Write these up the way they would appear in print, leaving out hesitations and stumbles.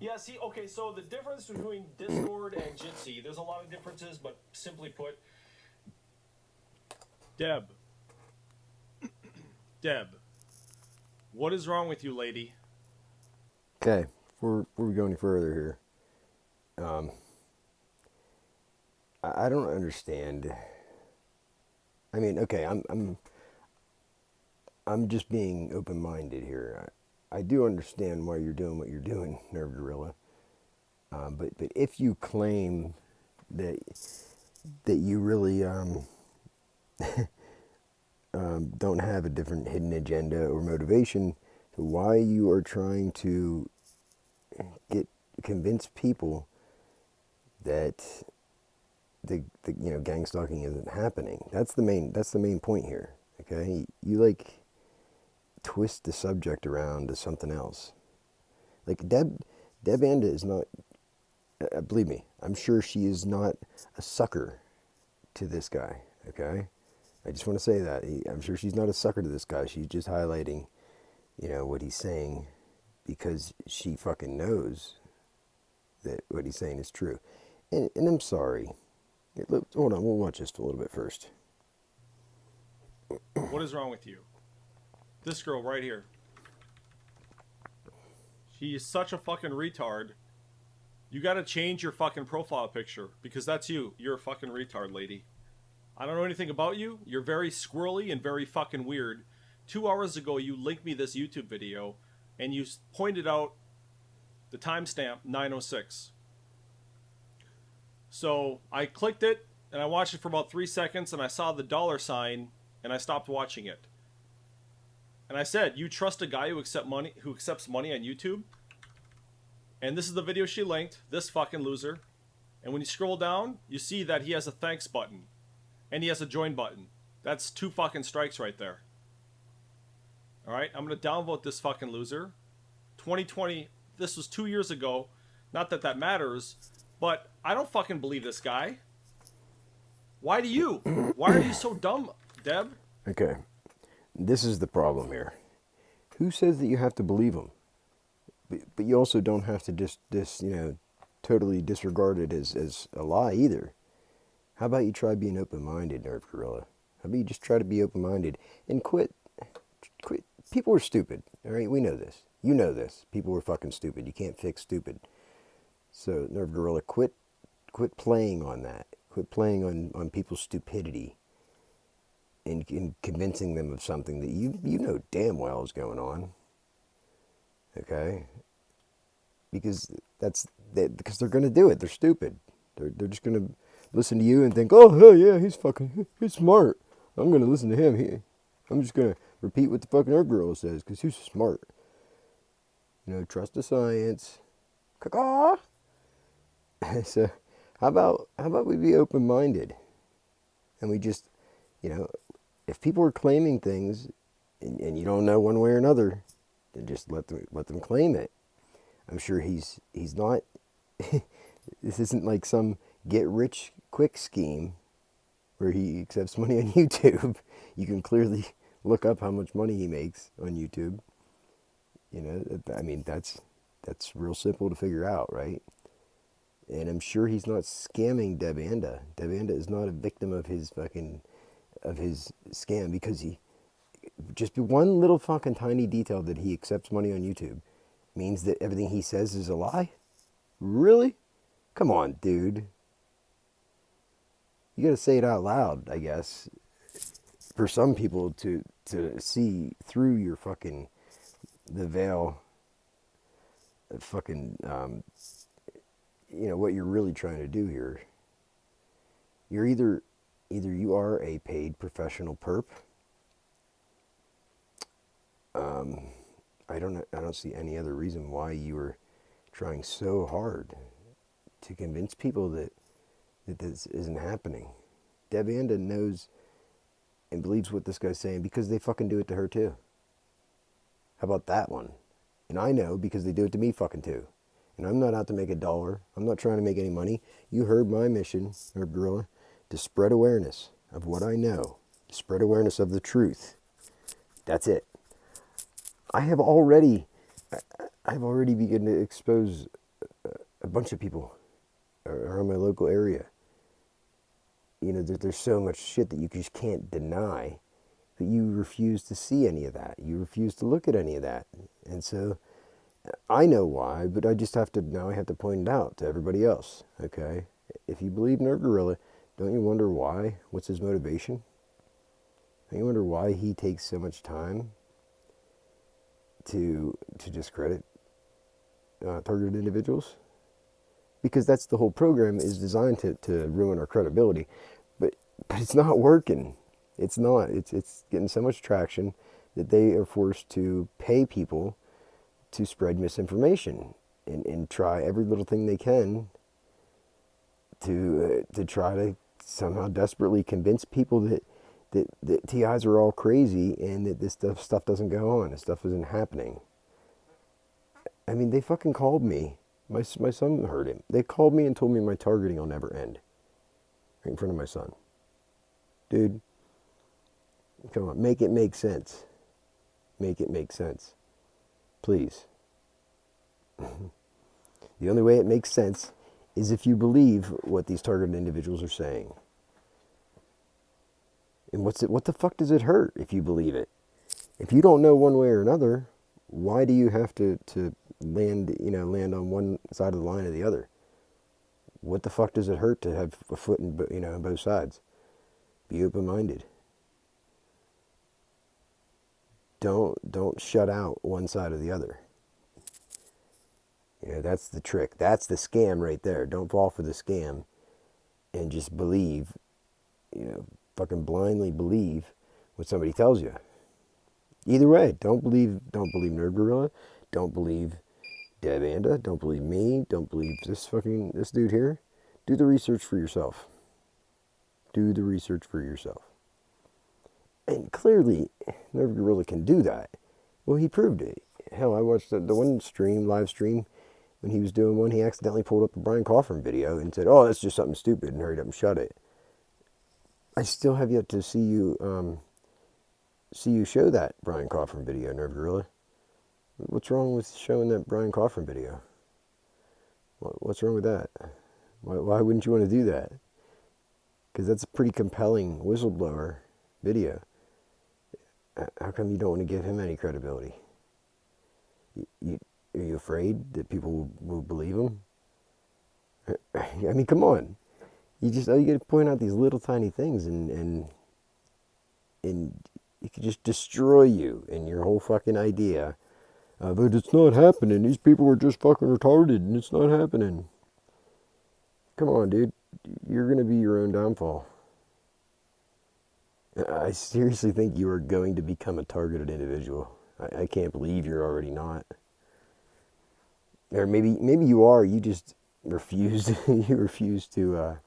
Yeah, see, okay, so the difference between Discord and Jitsi, there's a lot of differences, but simply put, Deb, what is wrong with you, lady? Okay, before we go any further here, I don't understand. I mean, okay, I'm just being open-minded here. I do understand why you're doing what you're doing, Nerve Gorilla. But if you claim that you really don't have a different hidden agenda or motivation to why you are trying to convince people that the gang stalking isn't happening. That's the main point here. Okay, you like twist the subject around to something else. Like Deb Anda is not. Believe me, I'm sure she is not a sucker to this guy. Okay, I just want to say that I'm sure she's not a sucker to this guy. She's just highlighting, what he's saying, because she fucking knows that what he's saying is true. And I'm sorry. Hold on, we'll watch this a little bit first. What is wrong with you? This girl right here. She is such a fucking retard. You gotta change your fucking profile picture, because that's you. You're a fucking retard, lady. I don't know anything about you. You're very squirrely and very fucking weird. 2 hours ago, you linked me this YouTube video, and you pointed out the timestamp 9:06. So I clicked it, and I watched it for about 3 seconds, and I saw the dollar sign, and I stopped watching it. And I said, "You trust a guy who accepts money on YouTube?" And this is the video she linked. This fucking loser. And when you scroll down, you see that he has a thanks button, and he has a join button. That's 2 fucking strikes right there. All right, I'm gonna downvote this fucking loser. 2020. This was 2 years ago. Not that that matters, but I don't fucking believe this guy. Why do you? Why are you so dumb, Deb? Okay, this is the problem here. Who says that you have to believe him? But you also don't have to just totally disregard it as a lie either. How about you try being open-minded, Nerve Gorilla? How about you just try to be open-minded and quit? People are stupid, all right? We know this. You know this. People are fucking stupid. You can't fix stupid. So, Nerve Gorilla, quit playing on that. Quit playing on people's stupidity and convincing them of something that you know damn well is going on. Okay? Because because they're going to do it. They're stupid. They're just going to listen to you and think, "Oh, hell yeah, he's smart. I'm going to listen to him. I'm just going to repeat what the fucking Earth Girl says because he's smart." Trust the science. Caw. So, how about we be open-minded, and we just, if people are claiming things, and you don't know one way or another, then just let them claim it. I'm sure he's not. This isn't like some get-rich-quick scheme where he accepts money on YouTube. You can clearly look up how much money he makes on YouTube. I mean, that's real simple to figure out, right? And I'm sure he's not scamming Deb Anda. Deb Anda is not a victim of his scam, because he just one little fucking tiny detail that he accepts money on YouTube means that everything he says is a lie? Really? Come on, dude. You gotta say it out loud, I guess, for some people to see through your fucking the veil of fucking what you're really trying to do here. You're either you are a paid professional perp. I don't see any other reason why you are trying so hard to convince people that this isn't happening. Deb Anda knows and believes what this guy's saying because they fucking do it to her too. How about that one? And I know because they do it to me fucking too. And I'm not out to make $1. I'm not trying to make any money. You heard my mission, Herb Gorilla, to spread awareness of what I know. To spread awareness of the truth. That's it. I've already begun to expose a bunch of people around my local area. You know, there's so much shit that you just can't deny, but you refuse to see any of that. You refuse to look at any of that. And so I know why, but I just have to, now I have to point it out to everybody else, okay? If you believe Nerd Gorilla, don't you wonder why? What's his motivation? Don't you wonder why he takes so much time to discredit targeted individuals? Because that's the whole program, is designed to ruin our credibility. But it's not working. It's not. It's getting so much traction that they are forced to pay people to spread misinformation and try every little thing they can to try to somehow desperately convince people that TIs are all crazy and that this stuff doesn't go on. This stuff isn't happening. I mean, they fucking called me. My son heard it. They called me and told me my targeting will never end. Right in front of my son. Dude, come on, make it make sense. Make it make sense. Please. The only way it makes sense is if you believe what these targeted individuals are saying. And what the fuck does it hurt if you believe it? If you don't know one way or another, why do you have to land on one side of the line or the other? What the fuck does it hurt to have a foot in on both sides? Be open-minded. Don't shut out one side or the other. You know, that's the trick. That's the scam right there. Don't fall for the scam and just believe, fucking blindly believe what somebody tells you. Either way, don't believe Nerd Gorilla, don't believe Deb Anda, don't believe me, don't believe this dude here. Do the research for yourself. Do the research for yourself. And clearly, Nerd Gorilla can do that. Well, he proved it. Hell, I watched the one live stream, when he was doing one, he accidentally pulled up the Brian Coffin video and said, "Oh, that's just something stupid," and hurried up and shut it. I still have yet to see you show that Brian Coffin video, Nerd Gorilla. What's wrong with showing that Brian Coffin video? What's wrong with that? Why wouldn't you want to do that? Because that's a pretty compelling whistleblower video. How come you don't want to give him any credibility? Are you afraid that people will believe him? I mean, come on. You got to point out these little tiny things and it could just destroy you and your whole fucking idea. But it's not happening. These people are just fucking retarded and it's not happening. Come on, dude. You're going to be your own downfall. I seriously think you are going to become a targeted individual. I can't believe you're already not. Or maybe you are. You just refuse. You refuse to,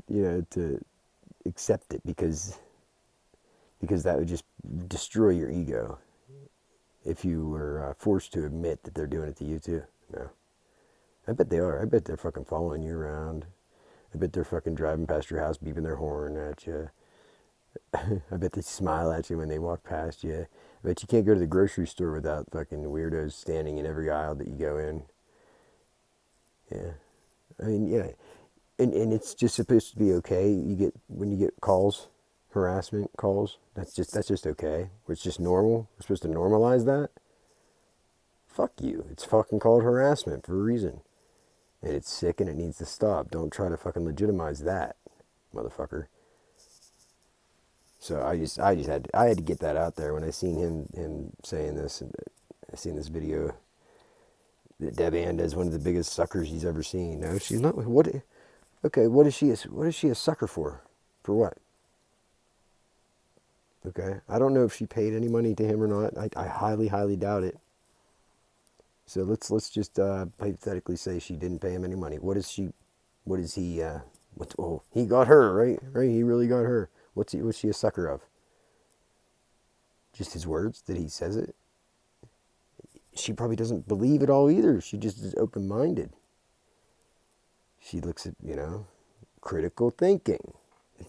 to accept it because that would just destroy your ego. If you were forced to admit that they're doing it to you too. No. I bet they are. I bet they're fucking following you around. I bet they're fucking driving past your house, beeping their horn at you. I bet they smile at you when they walk past you. I bet you can't go to the grocery store without fucking weirdos standing in every aisle that you go in. Yeah. I mean, yeah. And it's just supposed to be okay. When you get calls, harassment calls, that's just okay. It's just normal. We're supposed to normalize that. Fuck you. It's fucking called harassment for a reason. And it's sick and it needs to stop. Don't try to fucking legitimize that, motherfucker. So I had to get that out there when I seen him saying this, and I seen this video that Deb Anda is one of the biggest suckers he's ever seen. No, she's not. What is she a sucker for? For what? Okay, I don't know if she paid any money to him or not. I highly, highly doubt it. So let's just hypothetically say she didn't pay him any money. He got her, right? Right? He really got her. What's she a sucker of? Just his words that he says it? She probably doesn't believe it all either. She just is open-minded. She looks at, critical thinking.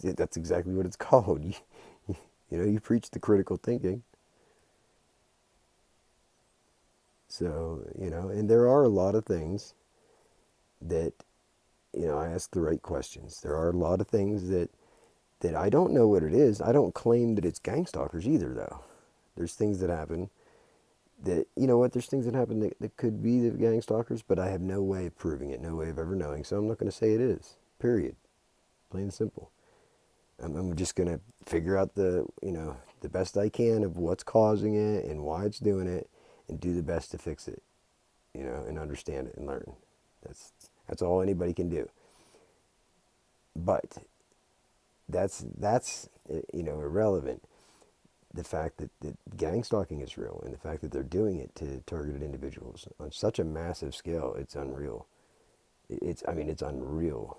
That's exactly what it's called. You preach the critical thinking. So, and there are a lot of things that, I ask the right questions. There are a lot of things that I don't know what it is. I don't claim that it's gang stalkers either, though. There's things that happen that, there's things that happen that could be the gang stalkers, but I have no way of proving it, no way of ever knowing. So I'm not going to say it is, period. Plain and simple. I'm just going to figure out the best I can of what's causing it and why it's doing it and do the best to fix it, and understand it and learn. That's all anybody can do. But that's irrelevant. The fact that gang stalking is real and the fact that they're doing it to targeted individuals on such a massive scale, it's unreal. It's unreal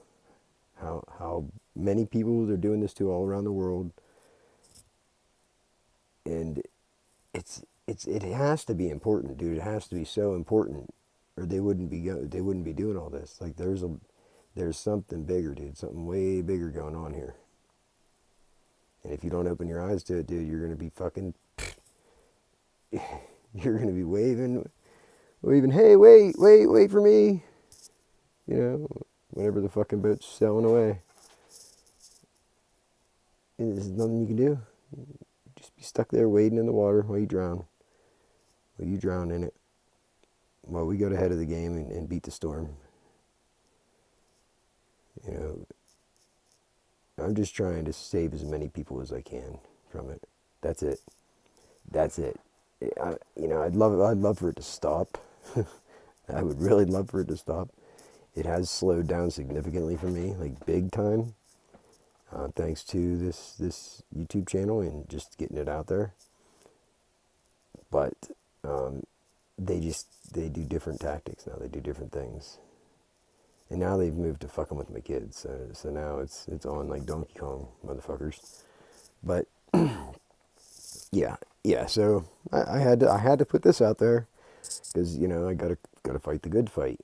how many people they're doing this to all around the world, and it has to be important, dude. It has to be so important, or they wouldn't be doing all this. Like there's something bigger, dude. Something way bigger going on here. And if you don't open your eyes to it, dude, you're gonna be fucking. You're gonna be waving. Hey, wait for me. Whenever the fucking boat's sailing away. And there's nothing you can do. Just be stuck there wading in the water while you drown. While you drown in it. While we go ahead of the game and beat the storm. I'm just trying to save as many people as I can from it. That's it. I'd love for it to stop. I would really love for it to stop. It has slowed down significantly for me, like big time. Thanks to this YouTube channel and just getting it out there. But they do different tactics now. They do different things. And now they've moved to fucking with my kids. So now it's on like Donkey Kong, motherfuckers. But yeah. So I had to put this out there because I gotta fight the good fight.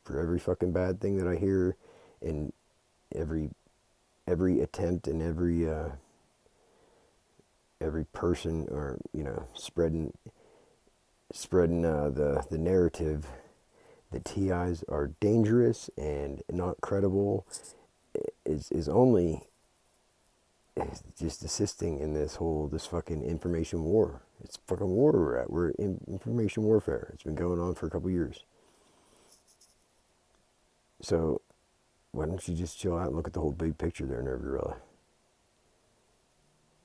For every fucking bad thing that I hear, and every attempt and every person, or spreading the narrative that TIs are dangerous and not credible is only just assisting in this fucking information war. It's fucking war we're at. We're in information warfare. It's been going on for a couple years. So why don't you just chill out and look at the whole big picture there, Nervurella?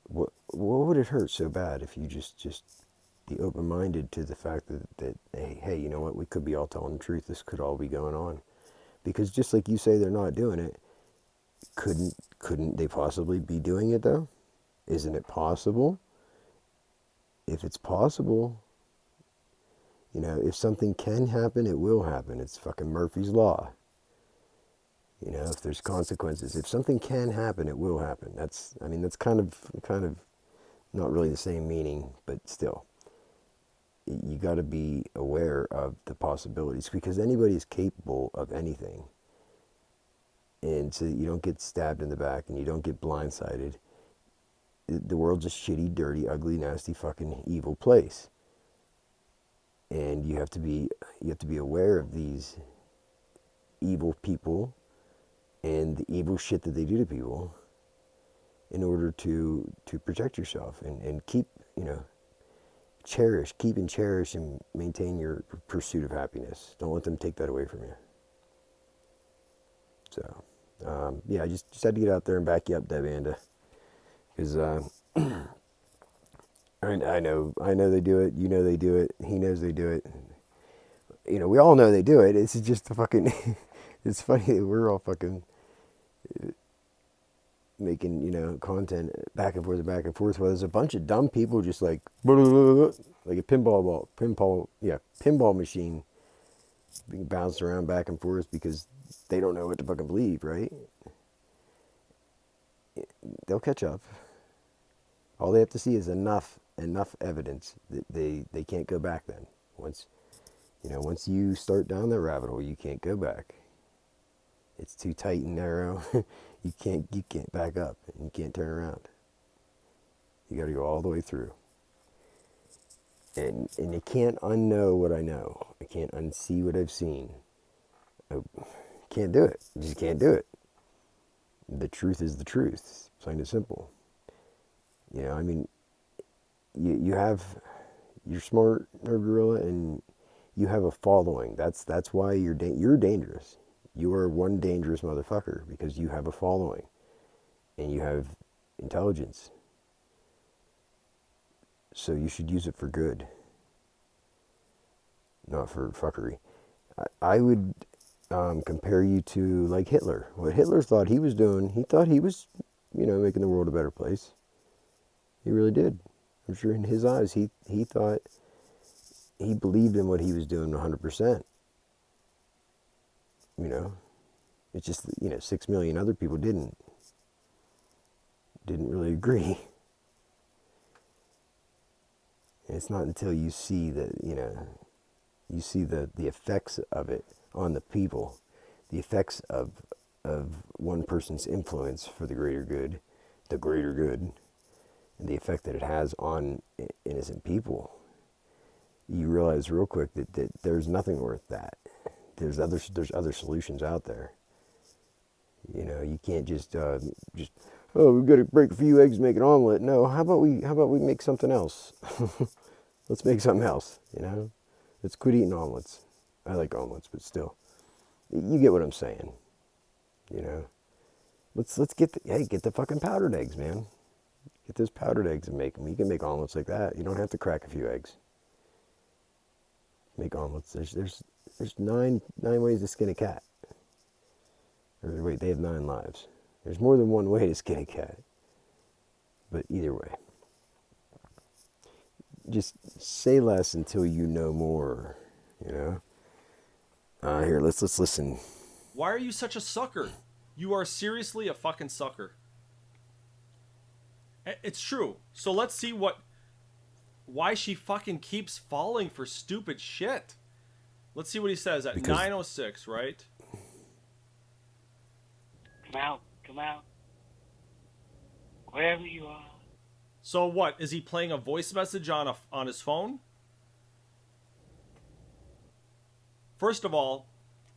What would it hurt so bad if you just be open-minded to the fact that hey, you know what? We could be all telling the truth. This could all be going on. Because just like you say they're not doing it, couldn't they possibly be doing it though? Isn't it possible? If it's possible, if something can happen, it will happen. It's fucking Murphy's Law. If there's consequences, if something can happen, it will happen. That's kind of not really the same meaning, but still, you got to be aware of the possibilities because anybody is capable of anything. And so you don't get stabbed in the back and you don't get blindsided. The world's a shitty, dirty, ugly, nasty, fucking evil place. And you have to be aware of these evil people and the evil shit that they do to people in order to protect yourself and keep, cherish and maintain your pursuit of happiness. Don't let them take that away from you. So, I just had to get out there and back you up, Devanda. Because I know they do it. They do it. He knows they do it. We all know they do it. It's just the fucking... It's funny that we're all fucking... making content back and forth while there's a bunch of dumb people just like a pinball machine being bounced around back and forth because they don't know what to fucking believe, right? They'll catch up. All they have to see is enough evidence that they can't go back. Then once you start down that rabbit hole, you can't go back. It's too tight and narrow. You can't back up and you can't turn around. You got to go all the way through. And you can't unknow what I know. I can't unsee what I've seen. I can't do it. You just can't do it. The truth is the truth. Plain and simple. You know, I mean, you're smart, Nerd Gorilla, and you have a following. That's why you're dangerous. You are one dangerous motherfucker because you have a following, and you have intelligence. So you should use it for good, not for fuckery. I would compare you to like Hitler. What Hitler thought he was doing, he thought he was, making the world a better place. He really did. I'm sure in his eyes, he thought, he believed in what he was doing 100%. It's just, 6 million other people didn't really agree. And it's not until you see the effects of it on the people, the effects of one person's influence for the greater good, and the effect that it has on innocent people, you realize real quick that there's nothing worth that. There's other solutions out there. You can't just we've got to break a few eggs to make an omelet. No, how about we make something else? Let's make something else. Let's quit eating omelets. I like omelets, but still, you get what I'm saying. Let's get the fucking powdered eggs, man. Get those powdered eggs and make them. You can make omelets like that. You don't have to crack a few eggs. Make omelets. There's 9 ways to skin a cat. Or wait, they have 9 lives. There's more than one way to skin a cat. But either way, just say less until you know more. Here, let's listen. Why are you such a sucker? You are seriously a fucking sucker. It's true. So let's see why she fucking keeps falling for stupid shit. Let's see what he says at 9:06, right? Come out. Wherever you are. So what? Is he playing a voice message on his phone? First of all,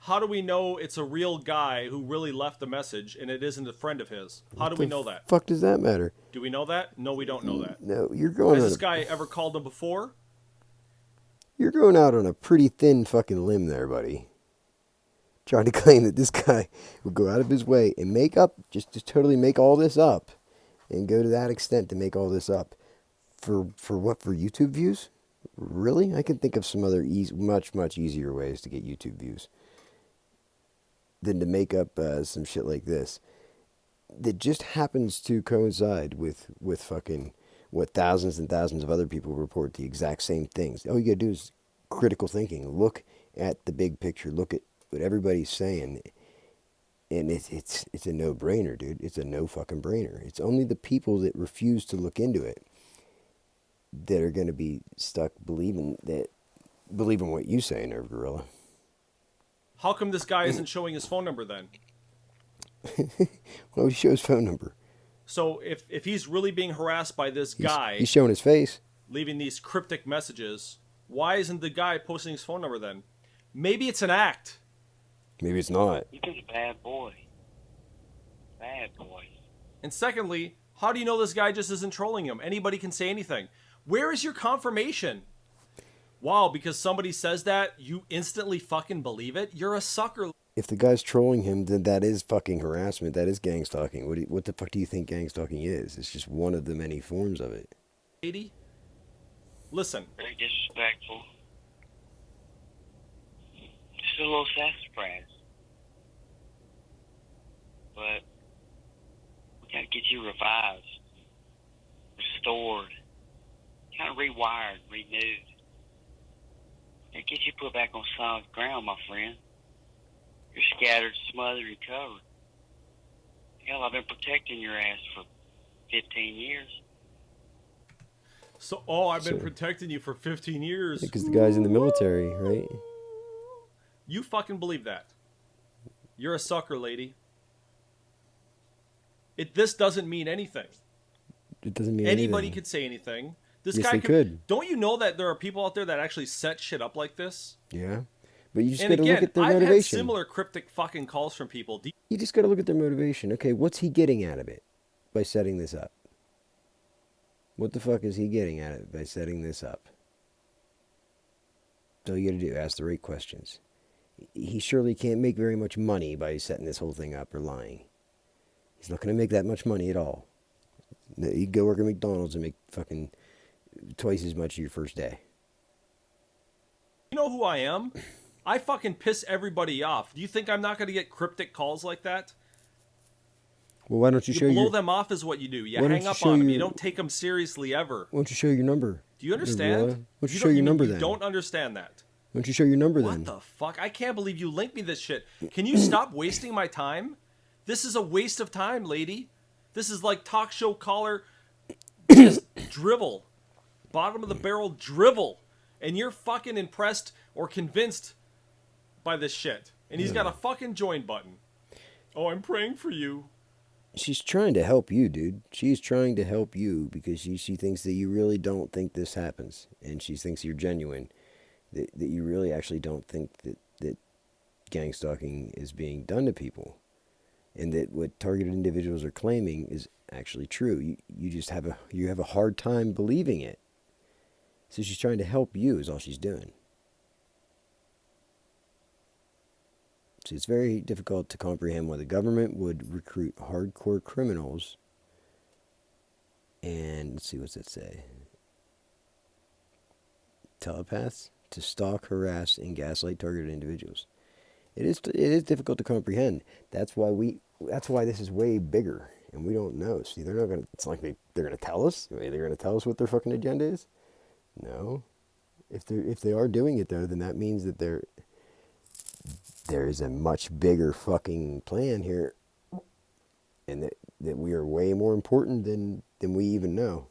how do we know it's a real guy who really left the message and it isn't a friend of his? How do we know that? Fuck does that matter? Do we know that? No, we don't know that. No, you're going. Has this guy ever called him before? You're going out on a pretty thin fucking limb there, buddy. Trying to claim that this guy would go out of his way and make up, just totally make all this up, and go to that extent to make all this up, for what? For YouTube views? Really? I can think of some other much easier ways to get YouTube views than to make up some shit like this that just happens to coincide with fucking what thousands and thousands of other people report the exact same things. All you gotta do is critical thinking. Look at the big picture. Look at what everybody's saying, and it's a no-brainer, dude. It's a no fucking brainer. It's only the people that refuse to look into it that are gonna be stuck believing what you say, Nerve Gorilla. How come this guy isn't showing his phone number then? Well, he shows phone number. So if he's really being harassed by this guy, he's showing his face, leaving these cryptic messages, why isn't the guy posting his phone number then? Maybe it's an act. Maybe it's not. You're just a bad boy. Bad boy. And secondly, how do you know this guy just isn't trolling him? Anybody can say anything. Where is your confirmation? Wow, because somebody says that, you instantly fucking believe it? You're a sucker. If the guy's trolling him, then that is fucking harassment. That is gang stalking. What the fuck do you think gang stalking is? It's just one of the many forms of it. Lady, listen. Very disrespectful. Just a little sassafras. But we gotta get you revived, restored, kind of rewired, renewed. And get you put back on solid ground, my friend. You're scattered, smothered, and covered. Hell, I've been protecting your ass for 15 years. So, I've been protecting you for 15 years. Because the guy's in the military, right? You fucking believe that. You're a sucker, lady. This doesn't mean anything. It doesn't mean Anybody anything. could say anything. This Yes, guy they could. Don't you know that there are people out there that actually set shit up like this? Yeah. But you just And got to look again, at their I've had motivation. similar cryptic fucking calls from people. You just got to look at their motivation. Okay, what's he getting out of it by setting this up? What the fuck is he getting at it by setting this up? That's all you got to do. Ask the right questions. He surely can't make very much money by setting this whole thing up or lying. He's not going to make that much money at all. You go work at McDonald's and make fucking twice as much your first day. You know who I am? I fucking piss everybody off. Do you think I'm not going to get cryptic calls like that? Well, why don't you show your... blow them off is what you do. You hang up on them. You don't take them seriously ever. Why don't you show your number? Do you understand? Why don't you show your number then? You don't understand that. Why don't you show your number then? What the fuck? I can't believe you linked me this shit. Can you stop wasting my time? This is a waste of time, lady. This is like talk show caller just drivel. Bottom of the barrel drivel. And you're fucking impressed or convinced by this shit. And he's got a fucking join button. Oh, I'm praying for you. She's trying to help you, dude. She's trying to help you because she thinks that you really don't think this happens. And she thinks you're genuine. That you really actually don't think that gang stalking is being done to people. And that what targeted individuals are claiming is actually true. You just have a hard time believing it. So she's trying to help you is all she's doing. So it's very difficult to comprehend why the government would recruit hardcore criminals and, let's see, what's it say? Telepaths to stalk, harass, and gaslight targeted individuals. It is difficult to comprehend. That's why this is way bigger, and we don't know. See, they're not gonna. It's like they're gonna tell us. They're gonna tell us what their fucking agenda is. No, if they are doing it though, then that means that there is a much bigger fucking plan here, and that we are way more important than we even know.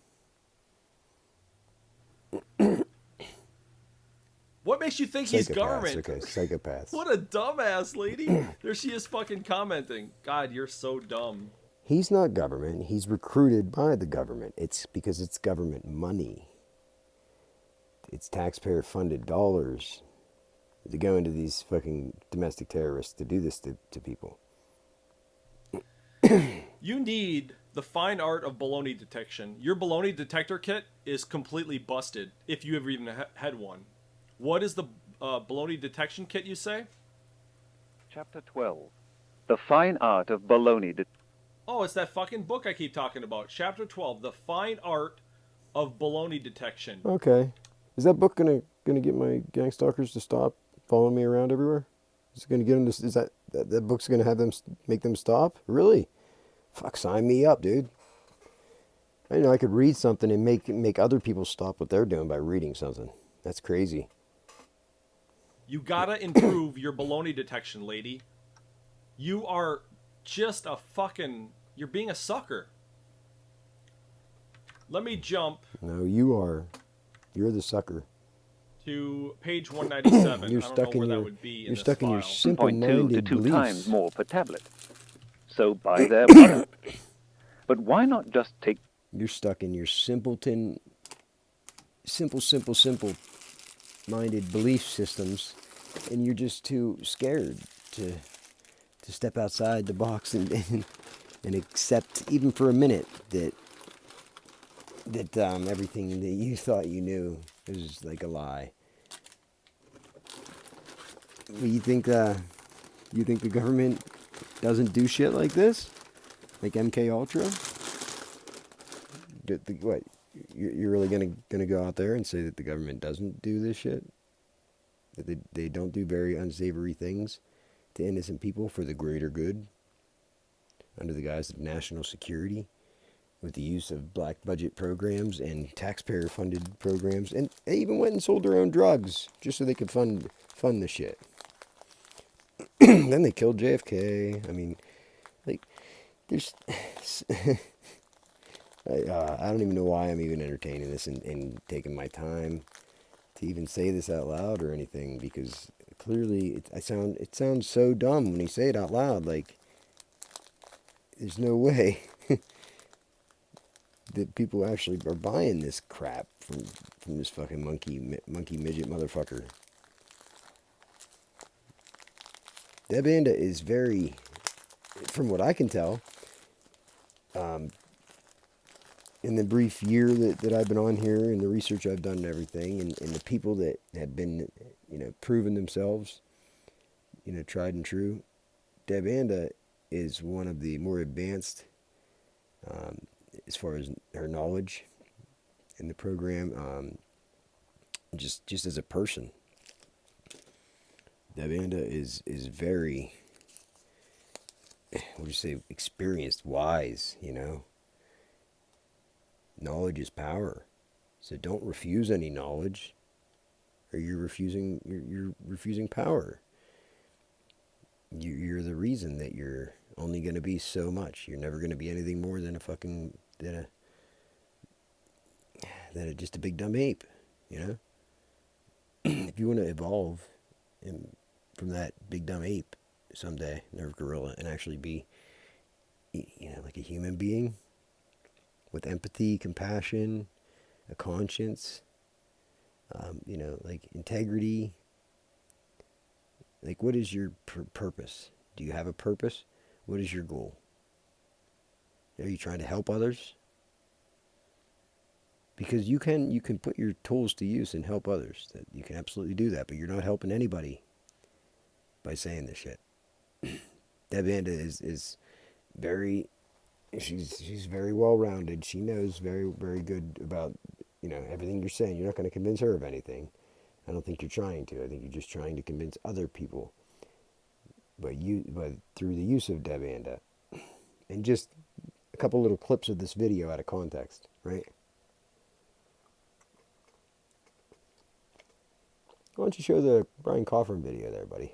What makes you think he's government? Okay, psychopaths. What a dumbass lady. There she is fucking commenting. God, you're so dumb. He's not government. He's recruited by the government. It's because it's government money. It's taxpayer-funded dollars to go into these fucking domestic terrorists to do this to people. You need the fine art of baloney detection. Your baloney detector kit is completely busted, if you ever even had one. What is the baloney detection kit, you say? Chapter 12. The Fine Art of Baloney Oh, it's that fucking book I keep talking about. Chapter 12, The Fine Art of Baloney Detection. Okay. Is that book gonna get my gang stalkers to stop following me around everywhere? Is it gonna get them to? Is that book's gonna have them make them stop? Really? Fuck, sign me up, dude. I know I could read something and make other people stop what they're doing by reading something. That's crazy. You gotta improve your baloney detection, lady. You are just a fucking... You're being a sucker. Let me jump... No, you are. You're the sucker. To page 197. You're I don't stuck know where in your, that would be in you're this stuck in your file. 2.2 simple-minded to 2 beliefs. times more per tablet. So buy their product. But why not just take... You're stuck in your simple-minded belief systems, and you're just too scared to step outside the box and accept, even for a minute, that everything that you thought you knew is like a lie. You think the government doesn't do shit like this, like MK Ultra? What? You're really gonna go out there and say that the government doesn't do this shit? That they don't do very unsavory things to innocent people for the greater good, under the guise of national security, with the use of black budget programs and taxpayer-funded programs, and they even went and sold their own drugs just so they could fund the shit. Then they killed JFK. I mean, like, there's... I don't even know why I'm even entertaining this and taking my time to even say this out loud or anything, because clearly it sounds so dumb when you say it out loud. Like, there's no way that people actually are buying this crap from this fucking monkey midget motherfucker. Deb Anda is very, from what I can tell, in the brief year that I've been on here and the research I've done and everything, and the people that have been, proven themselves, tried and true, Deb Anda is one of the more advanced as far as her knowledge in the program, just as a person. Deb Anda is very, what would you say, experienced, wise, Knowledge is power. So don't refuse any knowledge, or you're refusing power. You're the reason that you're only going to be so much. You're never going to be anything more than just a big dumb ape, If you want to evolve from that big dumb ape someday, nerve gorilla, and actually be, like a human being with empathy, compassion, a conscience, like integrity. Like, what is your purpose? Do you have a purpose? What is your goal? Are you trying to help others? Because you can put your tools to use and help others. That you can absolutely do that, but you're not helping anybody by saying this shit. Deb Anda is very, she's very well rounded. She knows very, very good about, everything you're saying. You're not going to convince her of anything. I don't think you're trying to. I think you're just trying to convince other people. But through the use of Deb Anda, and just a couple little clips of this video out of context, right? Why don't you show the Brian Coffin video there, buddy?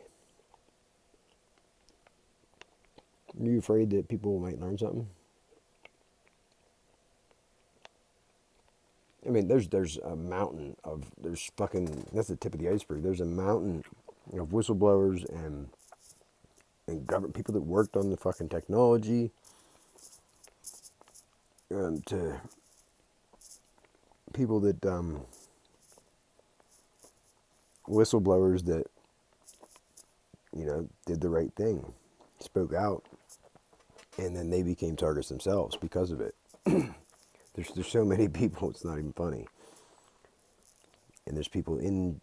Are you afraid that people might learn something? I mean, there's a mountain of, that's the tip of the iceberg. There's a mountain of whistleblowers and government people that worked on the fucking technology, to people that, whistleblowers that, did the right thing, spoke out, and then they became targets themselves because of it. There's so many people, it's not even funny. And there's people in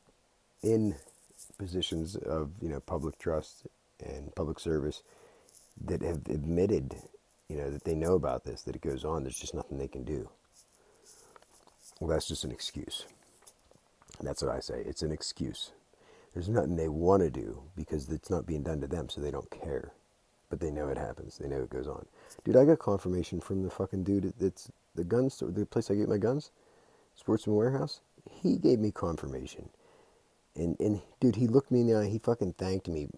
positions of, public trust and public service that have admitted, that they know about this, that it goes on. There's just nothing they can do. Well, that's just an excuse. That's what I say. It's an excuse. There's nothing they want to do because it's not being done to them, so they don't care. But they know it happens. They know it goes on. Dude, I got confirmation from the fucking dude that's the gun store, the place I get my guns, Sportsman Warehouse. He gave me confirmation. And dude, he looked me in the eye. He fucking thanked me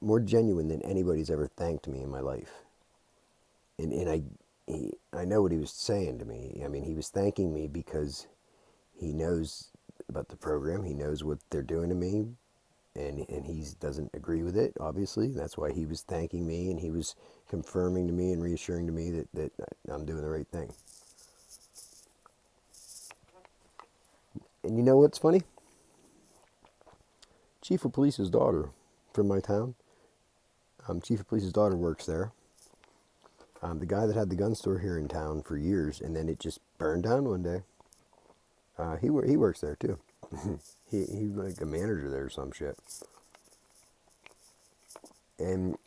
more genuine than anybody's ever thanked me in my life. And I know what he was saying to me. I mean, he was thanking me because he knows about the program. He knows what they're doing to me. And he doesn't agree with it, obviously. That's why he was thanking me, and he was confirming to me and reassuring to me that I'm doing the right thing. And you know what's funny? Chief of Police's daughter from my town. Chief of Police's daughter works there. The guy that had the gun store here in town for years, and then it just burned down one day. He works there too. He's like a manager there or some shit. And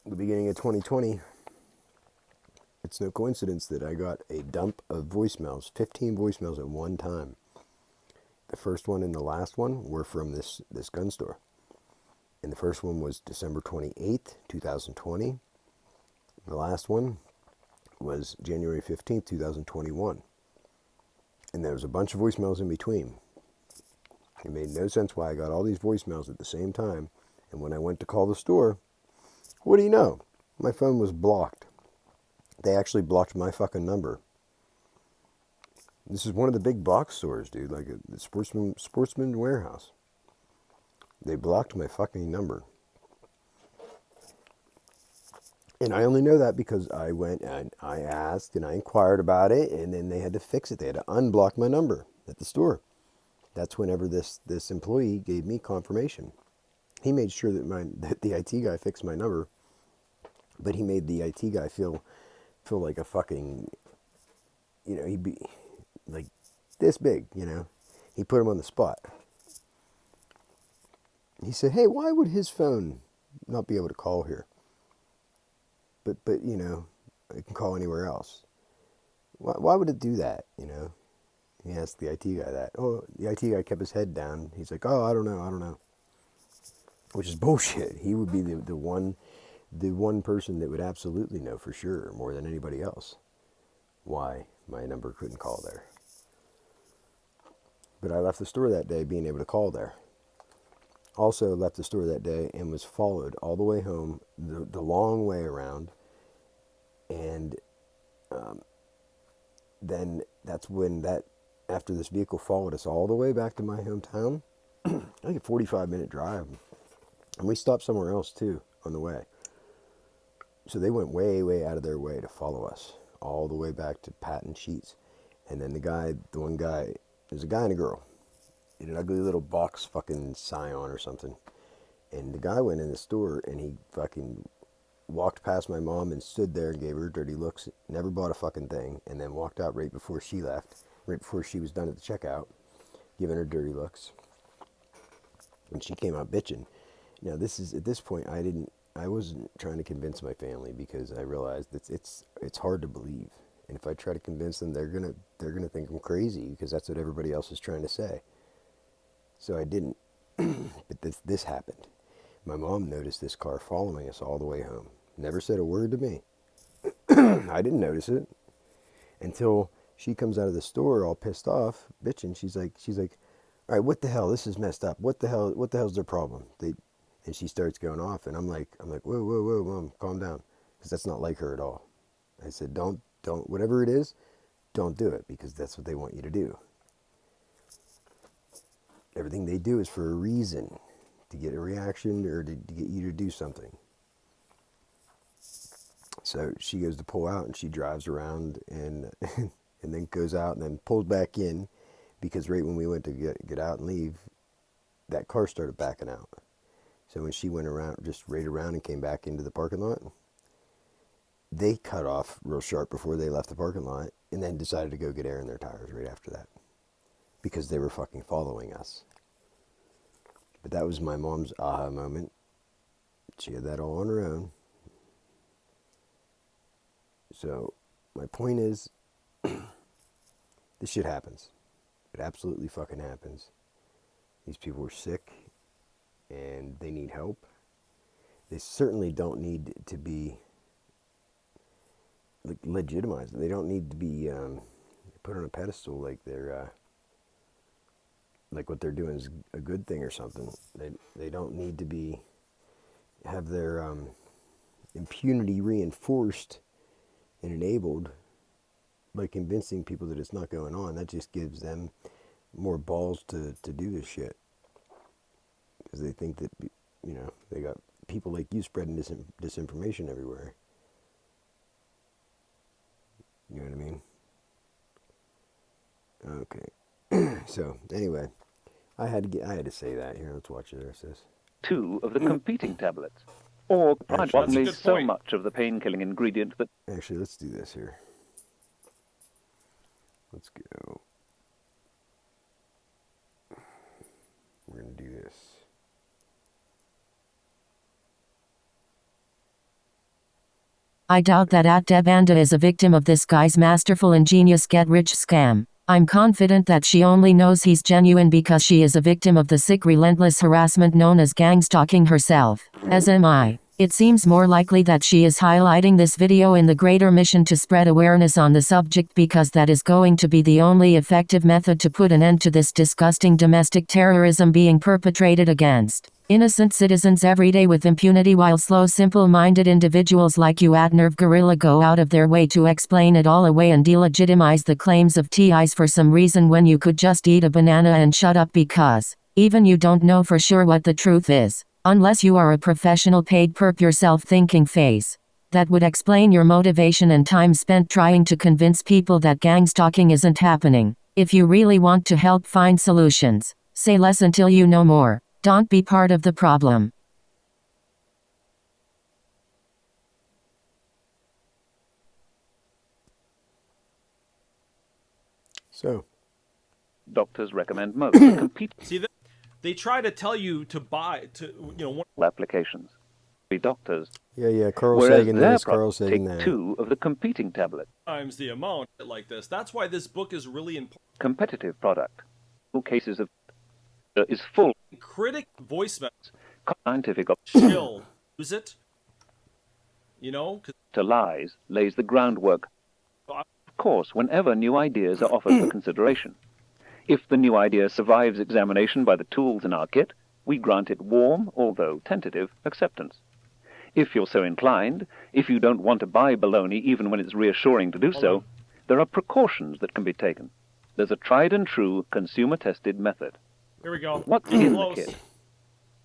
the beginning of 2020, it's no coincidence that I got a dump of voicemails, 15 voicemails at one time. The first one and the last one were from this gun store. And the first one was December 28th, 2020. The last one was January 15th, 2021. And there was a bunch of voicemails in between. It made no sense why I got all these voicemails at the same time. And when I went to call the store, what do you know? My phone was blocked. They actually blocked my fucking number. This is one of the big box stores, dude, like the Sportsman Warehouse. They blocked my fucking number. And I only know that because I went and I asked and I inquired about it, and then they had to fix it. They had to unblock my number at the store. That's whenever this employee gave me confirmation. He made sure that the IT guy fixed my number, but he made the IT guy feel like a fucking, he'd be like this big, He put him on the spot. He said, "Hey, why would his phone not be able to call here? But it can call anywhere else. Why would it do that, He asked the IT guy that. Oh, the IT guy kept his head down. He's like, "Oh, I don't know." Which is bullshit. He would be the one person that would absolutely know for sure, more than anybody else, why my number couldn't call there. But I left the store that day being able to call there. Also left the store that day and was followed all the way home, the long way around. And then that's when after this vehicle followed us all the way back to my hometown, like a 45-minute drive. And we stopped somewhere else too on the way. So they went way, way out of their way to follow us all the way back to Patton Sheets. And then the one guy, there's a guy and a girl in an ugly little box fucking Scion or something. And the guy went in the store and he fucking walked past my mom and stood there and gave her dirty looks, never bought a fucking thing, and then walked out right before she left, right before she was done at the checkout, giving her dirty looks. And she came out bitching. Now this is, at this point, I wasn't trying to convince my family because I realized that it's hard to believe. And if I try to convince them, they're gonna think I'm crazy because that's what everybody else is trying to say. So I didn't. But this happened. My mom noticed this car following us all the way home. Never said a word to me. I didn't notice it until she comes out of the store all pissed off, bitching. She's like, "All right, what the hell? This is messed up. What the hell's their problem?" And she starts going off, and I'm like, whoa, Mom, calm down, because that's not like her at all. I said, don't, whatever it is, don't do it, because that's what they want you to do. Everything they do is for a reason, to get a reaction or to get you to do something. So she goes to pull out, and she drives around and and then goes out and then pulls back in, because right when we went to get out and leave, that car started backing out. So when she went around, just right around and came back into the parking lot, they cut off real sharp before they left the parking lot and then decided to go get air in their tires right after that because they were fucking following us. But that was my mom's aha moment. She had that all on her own. So my point is, this shit happens. It absolutely fucking happens. These people were sick and they need help. They certainly don't need to be legitimized. They don't need to be put on a pedestal like they're like what they're doing is a good thing or something. They don't need to have their impunity reinforced and enabled by convincing people that it's not going on. That just gives them more balls to do this shit. Because they think that, they got people like you spreading disinformation everywhere. You know what I mean? Okay. So, anyway, I had to say that. Here, let's watch the rest of this. Two of the competing tablets. Or That's a probably good so point. much of the pain-killing ingredient that... Actually, let's do this here. Let's go. We're going to do this. I doubt that Devanda is a victim of this guy's masterful ingenious get-rich scam. I'm confident that she only knows he's genuine because she is a victim of the sick relentless harassment known as gang stalking herself, as am I. It seems more likely that she is highlighting this video in the greater mission to spread awareness on the subject because that is going to be the only effective method to put an end to this disgusting domestic terrorism being perpetrated against innocent citizens every day with impunity, while slow, simple-minded individuals like you Nerve Gorilla go out of their way to explain it all away and delegitimize the claims of TIs for some reason when you could just eat a banana and shut up because even you don't know for sure what the truth is, unless you are a professional paid perp yourself thinking face. That would explain your motivation and time spent trying to convince people that gang stalking isn't happening. If you really want to help find solutions, say less until you know more. Don't be part of the problem. So, Doctors recommend most compete See that they try to tell you to buy one. applications. Be doctors, yeah, Carl whereas Sagan their this, Carl products Sagan take that. 2 of the competing tablets. Times the amount like this. That's why this book is really important. Competitive product. All cases of is full Critic voicemail. scientific Chill. Use it. You know, 'cause to lies lays the groundwork. Of course, whenever new ideas are offered for consideration. If the new idea survives examination by the tools in our kit, we grant it warm, although tentative, acceptance. If you're so inclined, if you don't want to buy baloney even when it's reassuring to do so, there are precautions that can be taken. There's a tried and true consumer-tested method. here we go. What's in the Close. kit?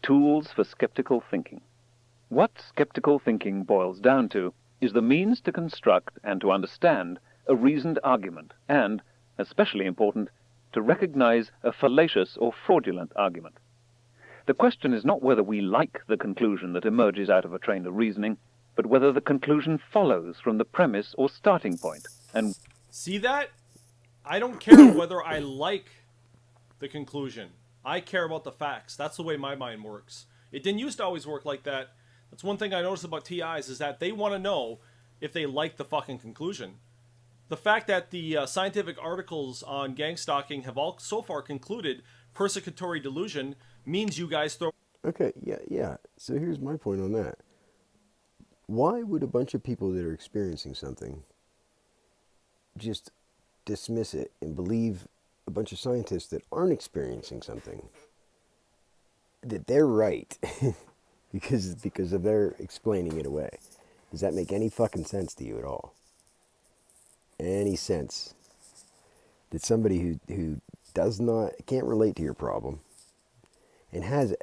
Tools for skeptical thinking. What skeptical thinking boils down to is the means to construct and to understand a reasoned argument and, especially important, to recognize a fallacious or fraudulent argument. The question is not whether we like the conclusion that emerges out of a train of reasoning, but whether the conclusion follows from the premise or starting point. And See that? I don't care whether I like the conclusion. I care about the facts. That's the way my mind works. It didn't used to always work like that. That's one thing I noticed about TIs is that they want to know if they like the fucking conclusion. The fact that the scientific articles on gang stalking have all so far concluded persecutory delusion means you guys throw. Okay, yeah. So here's my point on that. Why would a bunch of people that are experiencing something just dismiss it and believe a bunch of scientists that aren't experiencing something that they're right because of their explaining it away? Does that make any fucking sense to you at all? Any sense that somebody who can't relate to your problem and has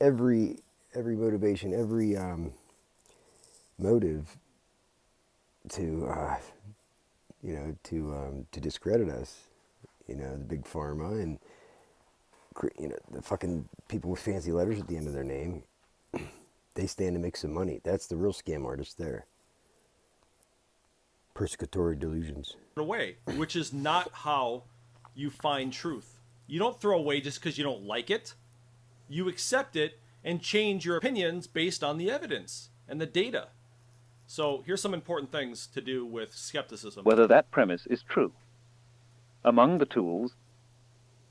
every motivation, every motive to to discredit us, the big pharma and the fucking people with fancy letters at the end of their name, they stand to make some money. That's the real scam artist there. Persecutory delusions. Away, which is not how you find truth. You don't throw away just because you don't like it. You accept it and change your opinions based on the evidence and the data. So here's some important things to do with skepticism. whether that premise is true. Among the tools,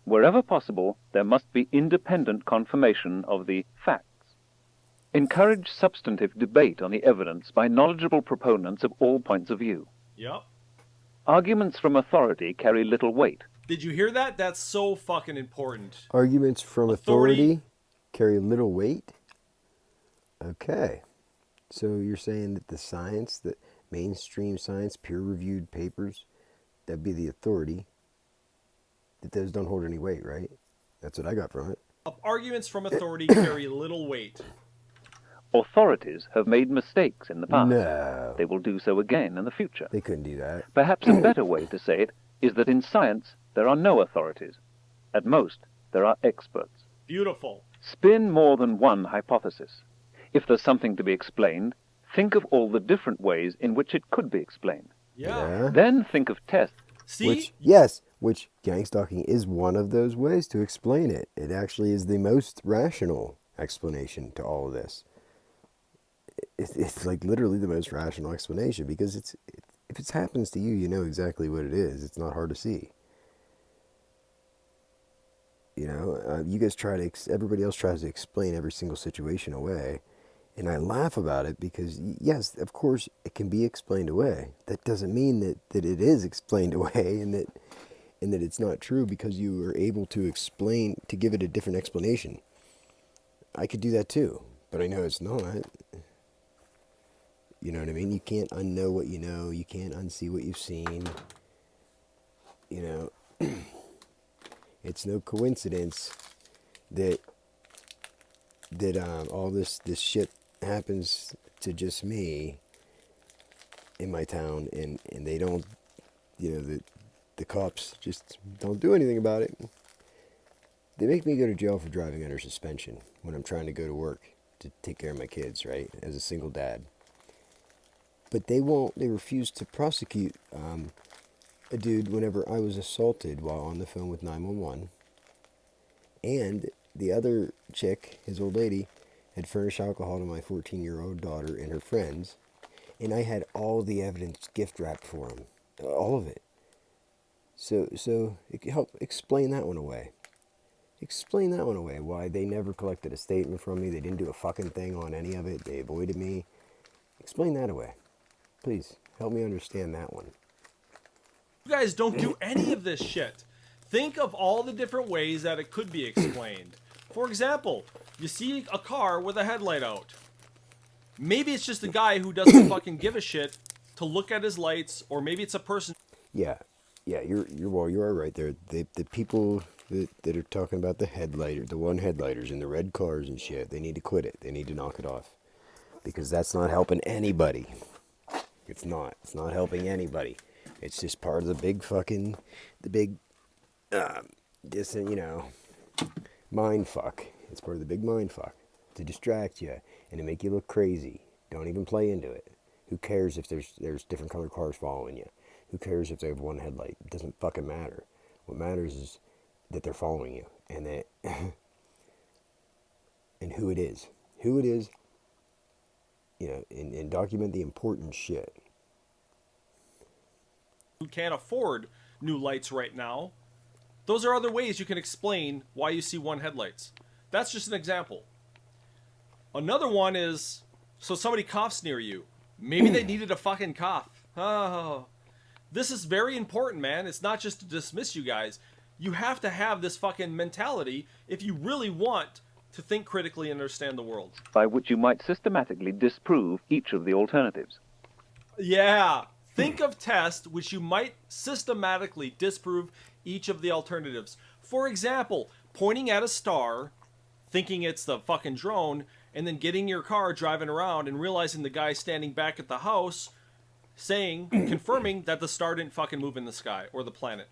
wherever possible, there must be independent confirmation of the facts. Encourage substantive debate on the evidence by knowledgeable proponents of all points of view. Yep. Arguments from authority carry little weight. Did you hear that? That's so fucking important. Arguments from authority carry little weight? Okay. So you're saying that the science, the mainstream science, peer-reviewed papers, that'd be the authority, that those don't hold any weight, right? That's what I got from it. Arguments from authority carry little weight. Authorities have made mistakes in the past. No. They will do so again in the future. They couldn't do that. Perhaps a better way to say it is that in science there are no authorities. At most, there are experts. Beautiful. Spin more than one hypothesis. If there's something to be explained, think of all the different ways in which it could be explained. Yeah. Then think of tests. See? Which gang stalking is one of those ways to explain it. It actually is the most rational explanation to all of this. It's like literally the most rational explanation because if it happens to you, you know exactly what it is. It's not hard to see. You guys everybody else tries to explain every single situation away. And I laugh about it because, yes, of course, it can be explained away. That doesn't mean that it is explained away and that it's not true because you are able to give it a different explanation. I could do that too, but I know it's not. You know what I mean? You can't unknow what you know. You can't unsee what you've seen. It's no coincidence that all this shit happens to just me in my town, and they don't, the cops just don't do anything about it. They make me go to jail for driving under suspension when I'm trying to go to work to take care of my kids, right, as a single dad. But they refuse to prosecute a dude whenever I was assaulted while on the phone with 911. And the other chick, his old lady, had furnished alcohol to my 14-year-old daughter and her friends. And I had all the evidence gift wrapped for him. All of it. So help explain that one away. Explain that one away. Why they never collected a statement from me. They didn't do a fucking thing on any of it. They avoided me. Explain that away. Please, help me understand that one. You guys don't do any of this shit. Think of all the different ways that it could be explained. For example, you see a car with a headlight out. Maybe it's just a guy who doesn't fucking give a shit to look at his lights, or maybe it's a person. Yeah, you are right there. The people that are talking about the one headlighters in the red cars and shit, they need to quit it. They need to knock it off, because that's not helping anybody. It's not helping anybody. It's just part of the big mind fuck. It's part of the big mind fuck to distract you and to make you look crazy. Don't even play into it. Who cares if there's different colored cars following you? Who cares if they have one headlight? It doesn't fucking matter. What matters is that they're following you, and that and who it is. Who it is, and document the important shit. Who can't afford new lights right now. Those are other ways you can explain why you see one headlights. That's just an example. Another one is, so somebody coughs near you. Maybe they needed a fucking cough. Oh, this is very important, man. It's not just to dismiss you guys. You have to have this fucking mentality if you really want to think critically and understand the world. By which you might systematically disprove each of the alternatives. Yeah. Think of tests which you might systematically disprove each of the alternatives. For example, pointing at a star, thinking it's the fucking drone, and then getting your car driving around and realizing the guy standing back at the house confirming that the star didn't fucking move in the sky or the planet.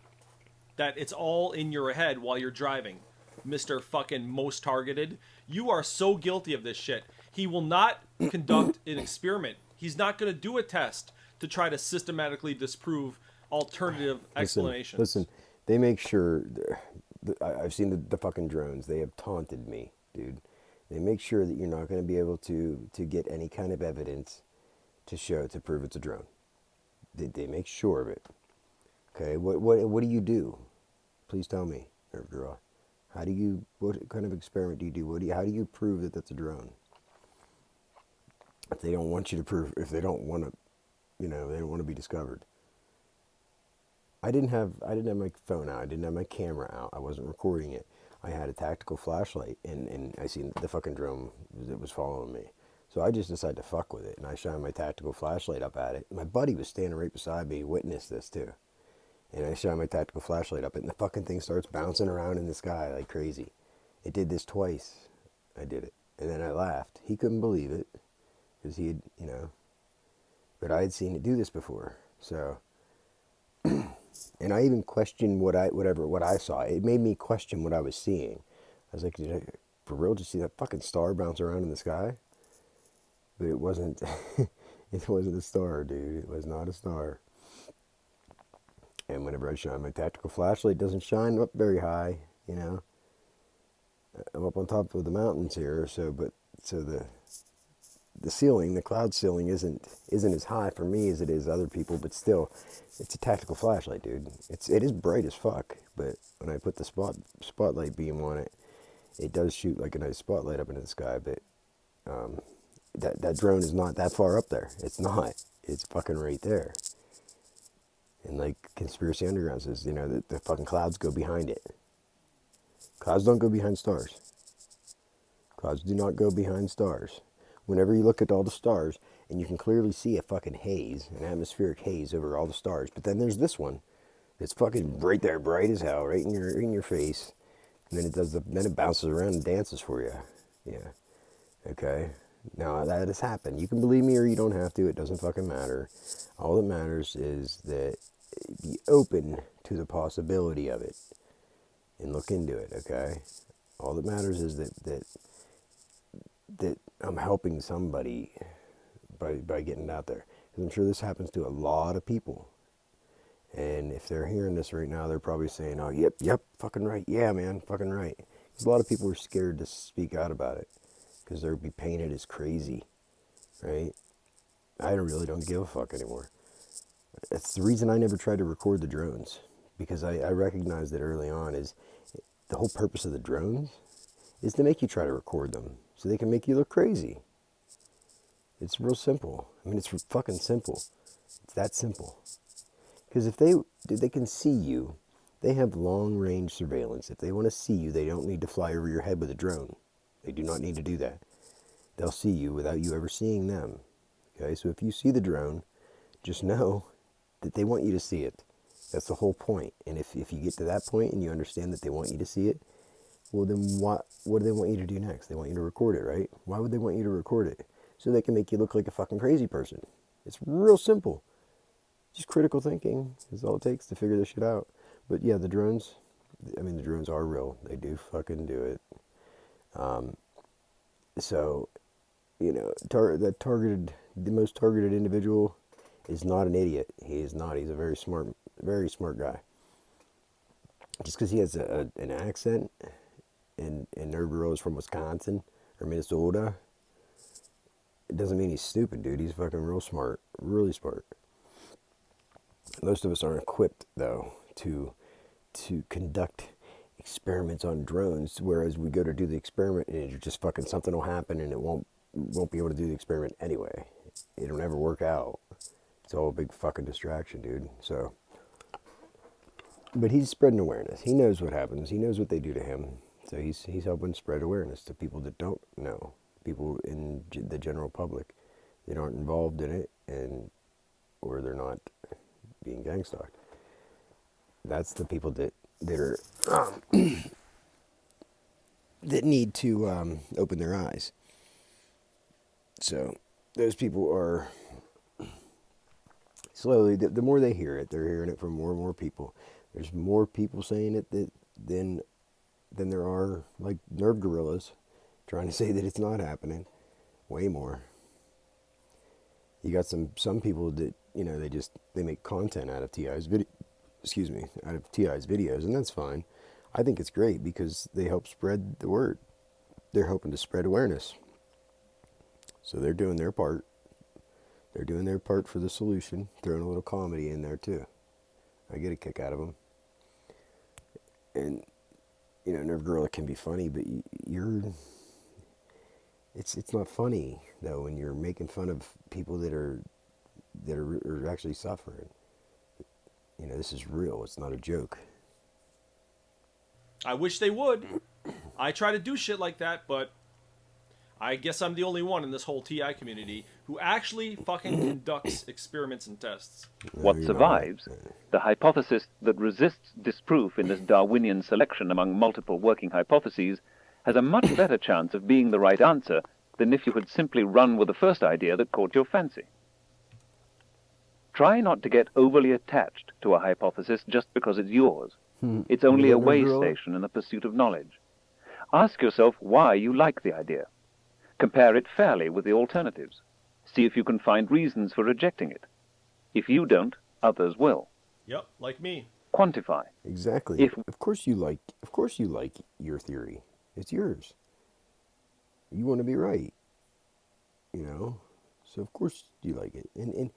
That it's all in your head while you're driving. Mr. fucking most targeted. You are so guilty of this shit. He will not conduct an experiment. He's not going to do a test to try to systematically disprove alternative explanations. Listen, they make sure, I've seen the fucking drones. They have taunted me, dude. They make sure that you're not going to be able to get any kind of evidence to prove it's a drone. They make sure of it. Okay, what do you do? Please tell me, girl. What kind of experiment do you do? How do you prove that that's a drone? If they don't want you to prove, if they don't want to, they don't want to be discovered. I didn't have my phone out. I didn't have my camera out. I wasn't recording it. I had a tactical flashlight, and I seen the fucking drone that was following me. So I just decided to fuck with it, and I shined my tactical flashlight up at it. My buddy was standing right beside me, witnessed this too. And I shine my tactical flashlight up, and the fucking thing starts bouncing around in the sky like crazy. It did this twice. I did it. And then I laughed. He couldn't believe it, because he had, but I had seen it do this before. So, and I even questioned what I saw. It made me question what I was seeing. I was like, did I for real just see that fucking star bounce around in the sky? But it wasn't, it wasn't a star, dude. It was not a star. And whenever I shine my tactical flashlight, it doesn't shine up very high, I'm up on top of the mountains here, so the ceiling, the cloud ceiling isn't as high for me as it is other people, but still, it's a tactical flashlight, dude. It is bright as fuck, but when I put the spotlight beam on it, it does shoot like a nice spotlight up into the sky, but that drone is not that far up there. It's not. It's fucking right there. And like Conspiracy Underground says, the fucking clouds go behind it. Clouds don't go behind stars. Clouds do not go behind stars. Whenever you look at all the stars, and you can clearly see a fucking haze, an atmospheric haze over all the stars, but then there's this one that's fucking right there, bright as hell, right in your face, and then it bounces around and dances for you. Yeah. Okay. Now, that has happened. You can believe me or you don't have to. It doesn't fucking matter. All that matters is that be open to the possibility of it and look into it, okay? All that matters is that I'm helping somebody by getting it out there. Because I'm sure this happens to a lot of people. And if they're hearing this right now, they're probably saying, oh, yep, fucking right. Yeah, man, fucking right. Because a lot of people are scared to speak out about it because they'll be painted as crazy, right? I really don't give a fuck anymore. That's the reason I never tried to record the drones, because I recognized that early on is the whole purpose of the drones is to make you try to record them so they can make you look crazy. It's real simple. I mean, it's fucking simple. It's that simple. Because if they can see you, they have long-range surveillance. If they want to see you, they don't need to fly over your head with a drone. They do not need to do that. They'll see you without you ever seeing them. Okay, so if you see the drone, just know that they want you to see it. That's the whole point. And if you get to that point and you understand that they want you to see it, well then what do they want you to do next? They want you to record it, right? Why would they want you to record it? So they can make you look like a fucking crazy person. It's real simple. Just critical thinking is all it takes to figure this shit out. But yeah, the drones, I mean, the drones are real. They do fucking do it. So, you know, the most targeted individual is not an idiot. He is not. He's a very smart guy. Just because he has an accent and Nerd Girl is from Wisconsin or Minnesota, it doesn't mean he's stupid, dude. He's fucking real smart. Really smart. Most of us aren't equipped, though, to conduct experiments on drones, whereas we go to do the experiment and it's just fucking something will happen and it won't be able to do the experiment anyway. It'll never work out. It's all a big fucking distraction, dude. So, but he's spreading awareness. He knows what happens. He knows what they do to him. So he's helping spread awareness to people that don't know, people in the general public that aren't involved in it or they're not being gang stalked. That's the people that are that need to open their eyes. So those people are slowly, the more they hear it, they're hearing it from more and more people. There's more people saying it than there are like nerve gorillas trying to say that it's not happening. Way more. You got some people that, you know, they make content out of TI's videos, and that's fine. I think it's great because they help spread the word. They're helping to spread awareness. So they're doing their part. They're doing their part for the solution, throwing a little comedy in there too. I get a kick out of them. And, you know, Nerve Gorilla can be funny, but it's not funny though when you're making fun of people that are actually suffering. You know, this is real. It's not a joke. I wish they would. I try to do shit like that, but I guess I'm the only one in this whole TI community who actually fucking conducts experiments and tests. What survives, the hypothesis that resists disproof in this Darwinian selection among multiple working hypotheses, has a much better chance of being the right answer than if you had simply run with the first idea that caught your fancy. Try not to get overly attached to a hypothesis just because it's yours. It's only a way station in the pursuit of knowledge. Ask yourself why you like the idea. Compare it fairly with the alternatives. See if you can find reasons for rejecting it. If you don't, others will. Yep, like me. Quantify. Exactly. Of course you like your theory. It's yours. You want to be right. You know? So of course you like it. And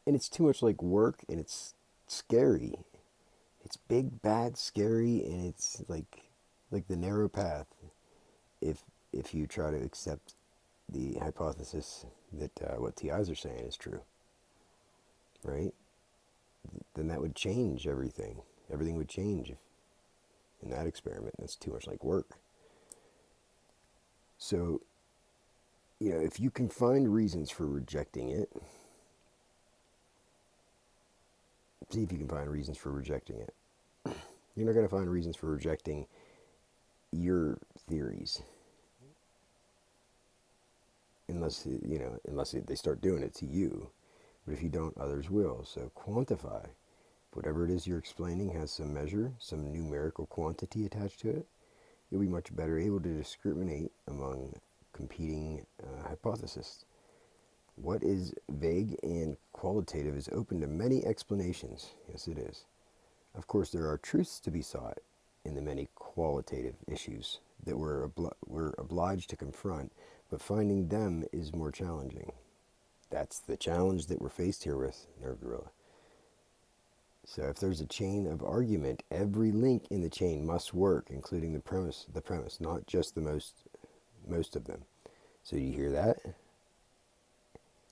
it's too much like work, and it's scary. It's big, bad, scary, and it's like the narrow path. If you try to accept the hypothesis that what TIs are saying is true, right? Then that would change everything. Everything would change in that experiment. That's too much like work. So, you know, if you can find reasons for rejecting it, see if you can find reasons for rejecting it. You're not going to find reasons for rejecting your theories unless they start doing it to you. But if you don't, others will. So quantify. Whatever it is you're explaining has some measure, some numerical quantity attached to it. You'll be much better able to discriminate among competing hypotheses. What is vague and qualitative is open to many explanations. Yes, it is. Of course, there are truths to be sought in the many qualitative issues that we're obliged to confront, but finding them is more challenging. That's the challenge that we're faced here with, Nerve Gorilla. So if there's a chain of argument, every link in the chain must work, including the premise, not just the most of them. So you hear that?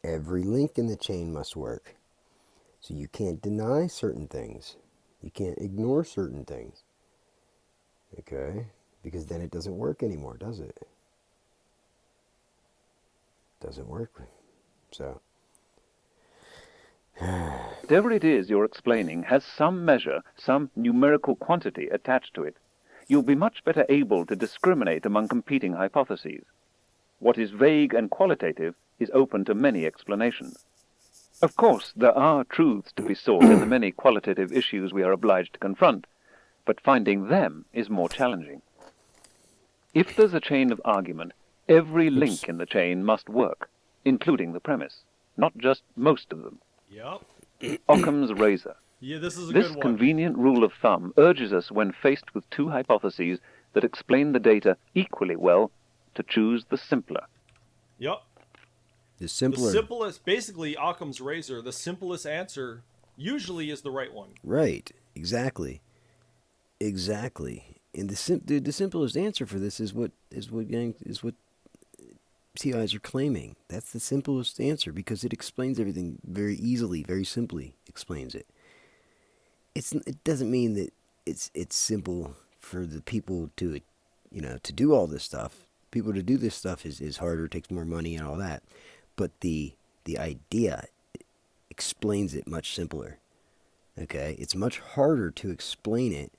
Every link in the chain must work. So you can't deny certain things. You can't ignore certain things. Okay? Because then it doesn't work anymore, does it? Doesn't work. So whatever it is you're explaining has some measure, some numerical quantity attached to it. You'll be much better able to discriminate among competing hypotheses. What is vague and qualitative is open to many explanations. Of course, there are truths to be sought in the many qualitative issues we are obliged to confront, but finding them is more challenging. If there's a chain of argument, every link in the chain must work, including the premise, not just most of them. Yep. Occam's razor. Yeah, this is a This good one. convenient rule of thumb urges us, when faced with two hypotheses that explain the data equally well, to choose the simpler. Yep. the simpler. The simplest, basically Occam's razor, the simplest answer usually is the right one. Right. Exactly. And the simplest answer for this is what TIs are claiming. That's the simplest answer because it explains everything very easily, very simply explains it. It doesn't mean that it's simple for the people to do all this stuff. People to do this stuff is harder, takes more money and all that. But the idea explains it much simpler. Okay? It's much harder to explain it.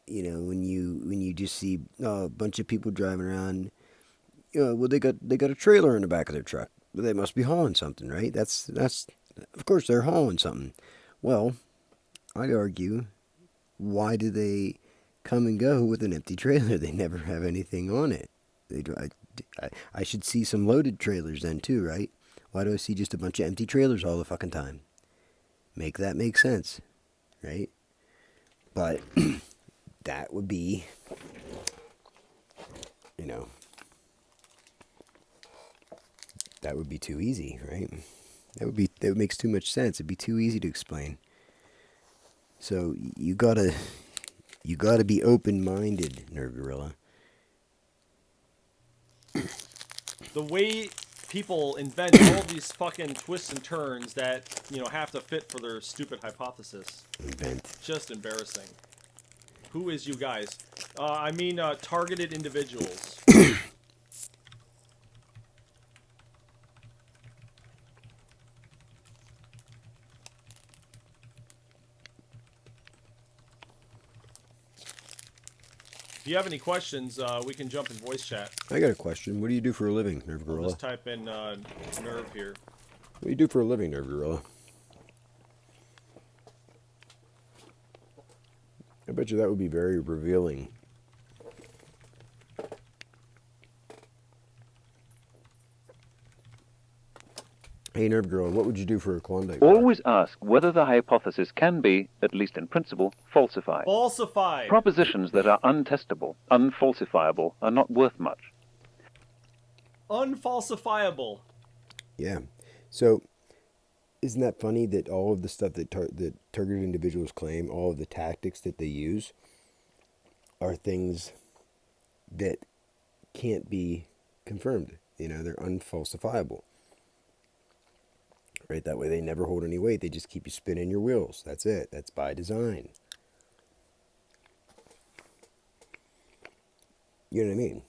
When you just see a bunch of people driving around, well, they got a trailer in the back of their truck. Well, they must be hauling something, right? That's of course they're hauling something. Well, I'd argue, why do they come and go with an empty trailer? They never have anything on it. I should see some loaded trailers then too, right? Why do I see just a bunch of empty trailers all the fucking time? Make that make sense, right? But that would be, that would be too easy, right? That makes too much sense. It'd be too easy to explain. So you gotta be open-minded, Nerd Gorilla. The way people invent all these fucking twists and turns that, have to fit for their stupid hypothesis. Just embarrassing. Who is you guys? Targeted individuals. If you have any questions, we can jump in voice chat. I got a question. What do you do for a living, Nerve Gorilla? I'll just type in Nerve here. What do you do for a living, Nerve Gorilla? I bet you that would be very revealing. Hey, Nerve Gorilla, what would you do for a Klondike bar? Always ask whether the hypothesis can be, at least in principle, falsified. Falsified. Propositions that are untestable, unfalsifiable, are not worth much. Unfalsifiable. Yeah. So, isn't that funny that all of the stuff that targeted individuals claim, all of the tactics that they use, are things that can't be confirmed? They're unfalsifiable. Right? That way they never hold any weight. They just keep you spinning your wheels. That's it. That's by design. You know what I mean?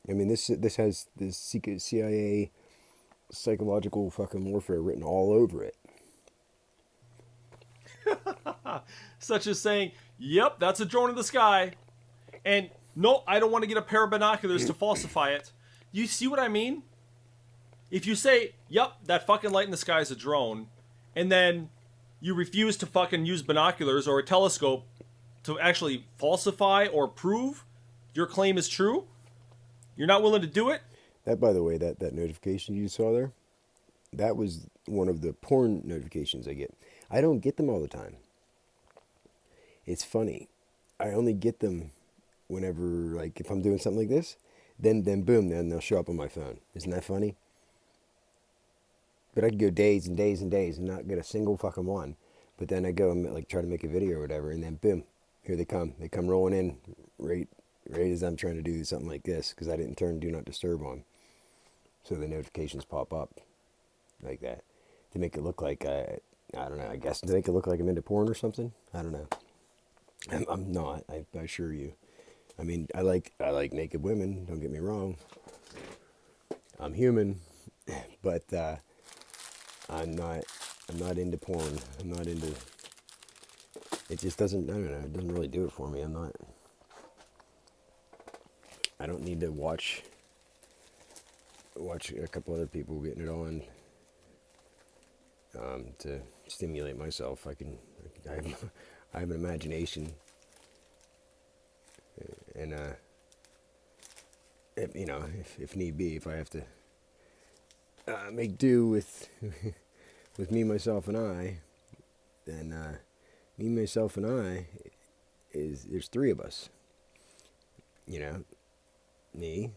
I mean, this has this secret CIA psychological fucking warfare written all over it. Such as saying, yep, that's a drone in the sky. And no, I don't want to get a pair of binoculars to falsify it. You see what I mean? If you say, yep, that fucking light in the sky is a drone, and then you refuse to fucking use binoculars or a telescope to actually falsify or prove your claim is true, you're not willing to do it? That, by the way, that notification you saw there, that was one of the porn notifications I get. I don't get them all the time. It's funny. I only get them whenever, like, if I'm doing something like this, then boom, then they'll show up on my phone. Isn't that funny? But I could go days and days and days and not get a single fucking one. But then I go and like try to make a video or whatever, and then boom, here they come. They come rolling in right as I'm trying to do something like this because I didn't turn Do Not Disturb on. So the notifications pop up like that to make it look like I don't know. I guess to make it look like I'm into porn or something. I don't know. I'm not. I assure you. I mean, I like naked women. Don't get me wrong. I'm human, but I'm not into porn. I'm not into. It just doesn't. I don't know. It doesn't really do it for me. I don't need to watch a couple other people getting it on to stimulate myself. I have an imagination, and if need be, if I have to make do with with me, myself, and I, then me, myself, and I there's three of us. You know, me,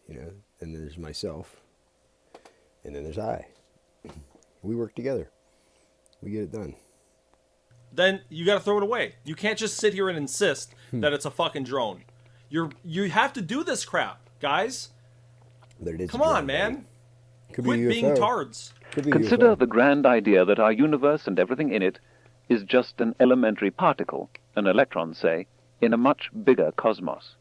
you know, and then there's myself, and then there's I. We work together. We get it done. Then you got to throw it away. You can't just sit here and insist that it's a fucking drone. You have to do this crap, guys. Come on, man. Quit being tards. Consider the grand idea that our universe and everything in it is just an elementary particle, an electron, say, in a much bigger cosmos.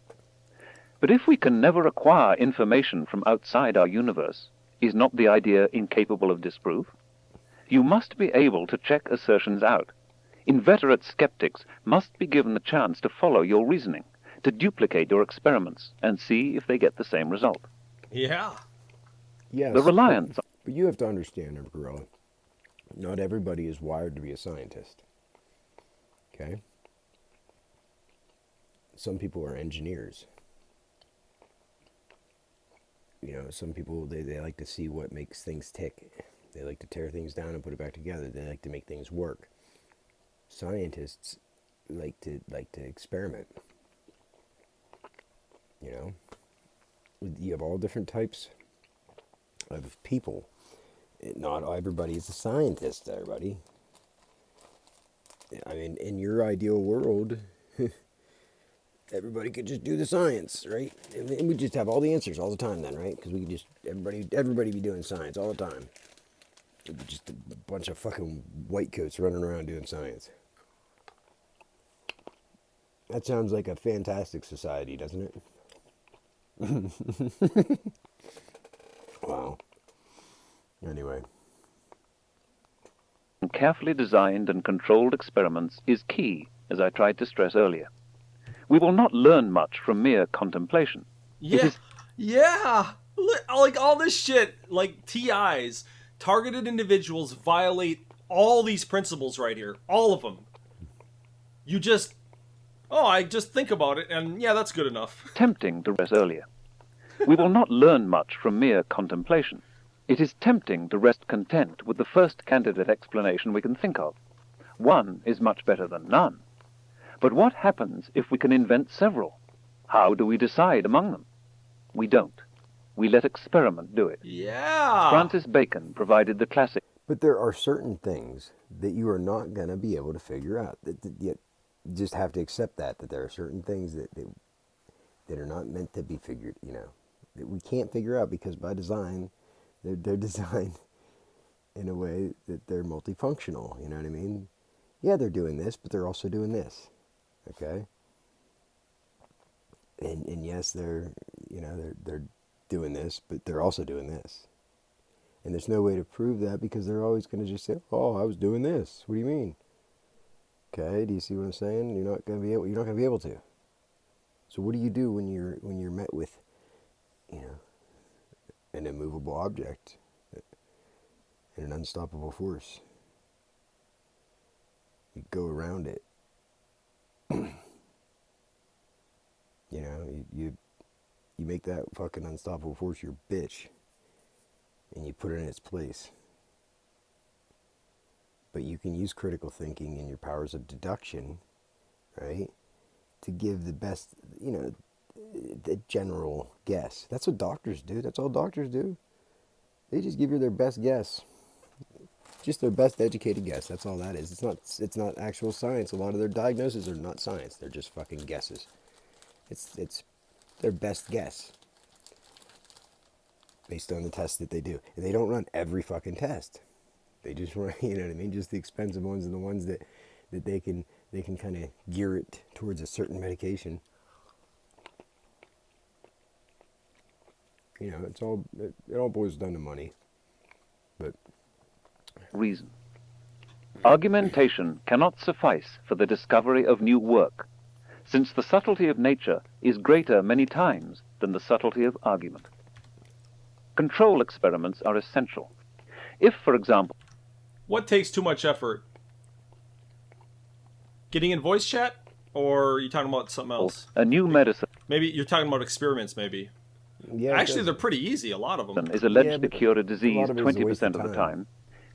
But if we can never acquire information from outside our universe, is not the idea incapable of disproof? You must be able to check assertions out. Inveterate skeptics must be given the chance to follow your reasoning, to duplicate your experiments, and see if they get the same result. Yeah. Yes. The reliance. But you have to understand, Gorilla, not everybody is wired to be a scientist. Okay? Some people are engineers. You know, some people, they like to see what makes things tick. They like to tear things down and put it back together. They like to make things work. Scientists like to experiment. You know, you have all different types of people. Not everybody is a scientist, everybody. I mean, in your ideal world, everybody could just do the science, right? And we just have all the answers all the time then, right? Because we could just, everybody be doing science all the time. It'd be just a bunch of fucking white coats running around doing science. That sounds like a fantastic society, doesn't it? Wow. Anyway. Carefully designed and controlled experiments is key, as I tried to stress earlier. We will not learn much from mere contemplation. Yeah. Yeah. Like all this shit, like TIs, targeted individuals violate all these principles right here. All of them. You just... Oh, I just think about it, and yeah, that's good enough. Tempting to rest earlier. We will not learn much from mere contemplation. It is tempting to rest content with the first candidate explanation we can think of. One is much better than none. But what happens if we can invent several? How do we decide among them? We don't. We let experiment do it. Yeah. Francis Bacon provided the classic. But there are certain things that you are not going to be able to figure out. You just have to accept that there are certain things that are not meant to be figured, you know, that we can't figure out because by design, they're designed in a way that they're multifunctional, you know what I mean? Yeah, they're doing this, but they're also doing this, okay? And yes, they're doing this, but they're also doing this. And there's no way to prove that because they're always going to just say, "Oh, I was doing this." What do you mean? Okay, do you see what I'm saying? You're not going to be able to. So what do you do when you're met with, you know, unstoppable object and an unstoppable force. You go around it. You know, you make that fucking unstoppable force your bitch, and you put it in its place. But you can use critical thinking and your powers of deduction, right, to give the best, you know, the general guess. That's what doctors do. That's all doctors do. They just give you their best guess. Just their best educated guess. That's all that is. It's not actual science. A lot of their diagnoses are not science. They're just fucking guesses. It's their best guess based on the tests that they do. And they don't run every fucking test. They just run, you know what I mean? Just the expensive ones and the ones that they can kind of gear it towards a certain medication. You know, it all boils down to money. But reason. Argumentation cannot suffice for the discovery of new work, since the subtlety of nature is greater many times than the subtlety of argument. Control experiments are essential. If, for example, What takes too much effort? Getting in voice chat? Or are you talking about something else? a new medicine Maybe you're talking about experiments, maybe. yeah, Actually, they're pretty easy, a lot of them. is alleged Yeah, to but cure a a disease lot of it is a waste 20% of of the time.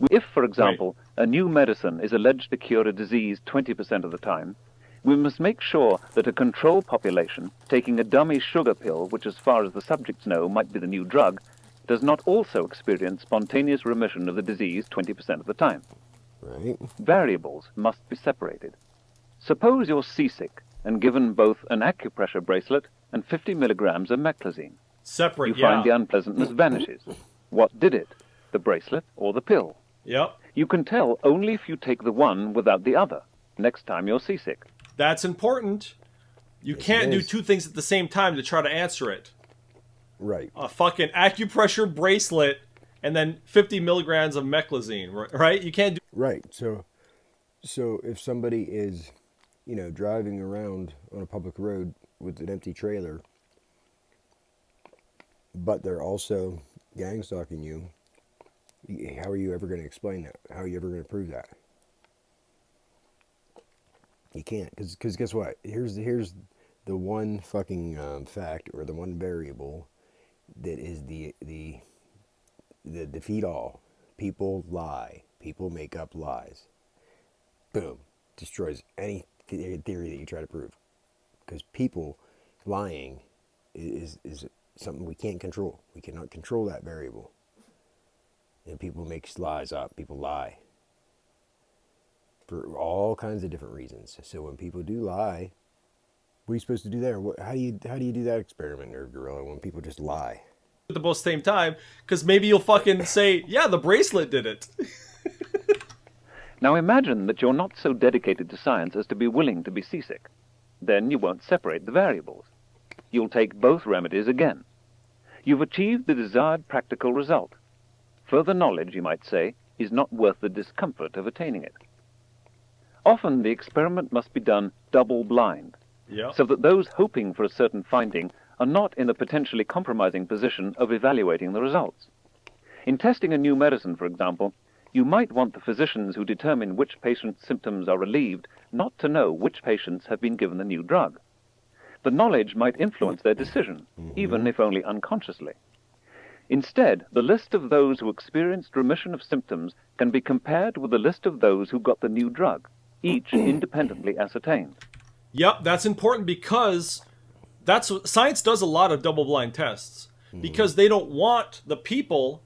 time, if, for example, a new medicine is alleged to cure a disease 20% of the time, we must make sure that a control population taking a dummy sugar pill, which as far as the subjects know might be the new drug, does not also experience spontaneous remission of the disease 20% of the time. right? Variables must be separated. Suppose you're seasick and given both an acupressure bracelet and 50 milligrams of meclizine. Separate, You yeah. find the unpleasantness vanishes. What did it? The bracelet or the pill? Yep. You can tell only if you take the one without the other next time you're seasick. That's important. You Yes, can't it do is. two things at the same time to try to answer it. Right. A fucking acupressure bracelet and then 50 milligrams of meclizine, right? You can't do... Right. So if somebody is, you know, driving around on a public road with an empty trailer, but they're also gang stalking you, how are you ever going to explain that? How are you ever going to prove that? You can't, because guess what? Here's the one fucking fact, or the one variable that is the defeat all. People lie. People make up lies. Boom. Destroys any theory that you try to prove. Because people lying is something we can't control. We cannot control that variable. And people make lies up. People lie. For all kinds of different reasons. So when people do lie, what are you supposed to do there? How do you do that experiment, Nerd Gorilla, when people just lie? at the both same time, because maybe you'll fucking say, yeah, the bracelet did it. Now imagine that you're not so dedicated to science as to be willing to be seasick. Then you won't separate the variables. You'll take both remedies again. You've achieved the desired practical result. Further knowledge, you might say, is not worth the discomfort of attaining it. Often the experiment must be done double-blind, Yeah. so that those hoping for a certain finding are not in a potentially compromising position of evaluating the results. In testing a new medicine, for example, you might want the physicians who determine which patients' symptoms are relieved not to know which patients have been given the new drug. The knowledge might influence their decision, even if only unconsciously. Instead, the list of those who experienced remission of symptoms can be compared with the list of those who got the new drug, each independently ascertained. Yep, that's important because that's what science does. A lot of double-blind tests because they don't want the people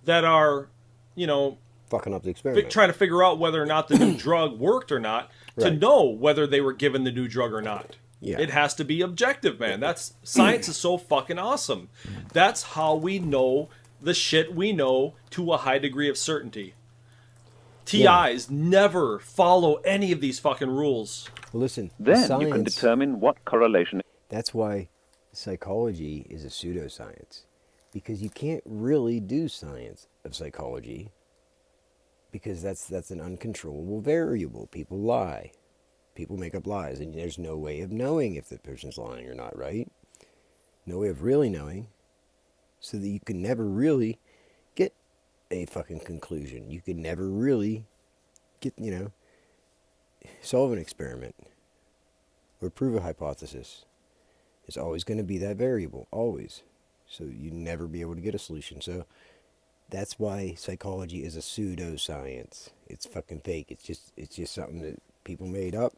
that are, you know, Fucking up the experiment. trying to figure out whether or not the new drug worked or not to Right. know whether they were given the new drug or not. Yeah. It has to be objective, man. That's science is so fucking awesome. That's how we know the shit we know to a high degree of certainty. TIs never follow any of these fucking rules. Well, listen, Then science, you can determine what correlation. that's why psychology is a pseudoscience. Because you can't really do science of psychology because that's an uncontrollable variable. People lie. People make up lies, and there's no way of knowing if the person's lying or not, right? No way of really knowing, so that you can never really a fucking conclusion. You can never really get, solve an experiment or prove a hypothesis. It's always going to be that variable, always. So you never be able to get a solution. So that's why psychology is a pseudoscience. It's fucking fake. It's just something that people made up,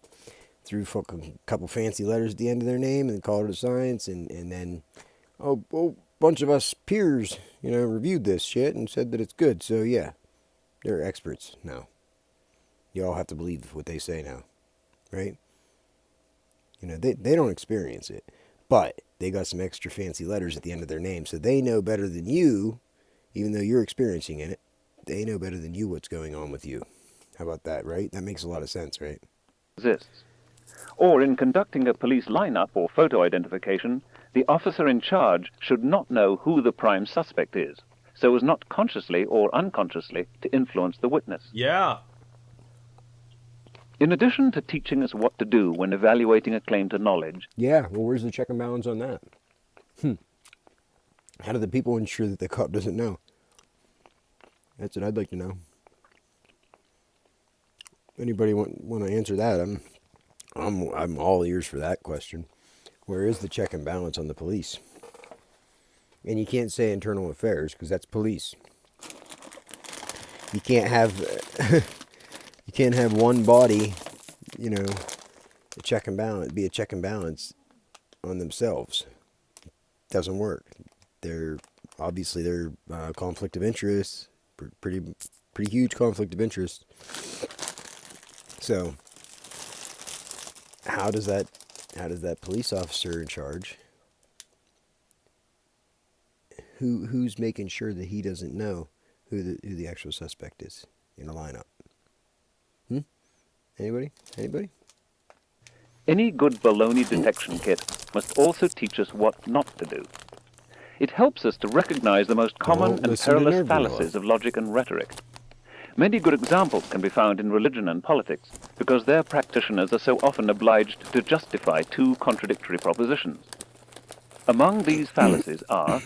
threw fucking couple fancy letters at the end of their name and called it a science, and then bunch of us peers, reviewed this shit and said that it's good. So yeah, they're experts now. You all have to believe what they say now, right? They don't experience it, but they got some extra fancy letters at the end of their name, so they know better than you, even though you're experiencing it. They know better than you what's going on with you. How about that, right? That makes a lot of sense, right? Exists. Or in conducting a police lineup or photo identification, the officer in charge should not know who the prime suspect is, so as not consciously or unconsciously to influence the witness. Yeah. In addition to teaching us what to do when evaluating a claim to knowledge, Yeah, well, where's the check and balance on that? How do the people ensure that the cop doesn't know? That's what I'd like to know. Anybody want to answer that? I'm all ears for that question. Where is the check and balance on the police? And you can't say internal affairs because that's police. You can't have you can't have one body, a check and balance, be a check and balance on themselves. It doesn't work. They're conflict of interest, pretty huge conflict of interest. So how does that police officer in charge, who's making sure that he doesn't know who the actual suspect is in a lineup? Anybody? any good baloney detection kit must also teach us what not to do. It helps us to recognize the most common and perilous fallacies of logic and rhetoric. Many good examples can be found in religion and politics, because their practitioners are so often obliged to justify two contradictory propositions. Among these fallacies are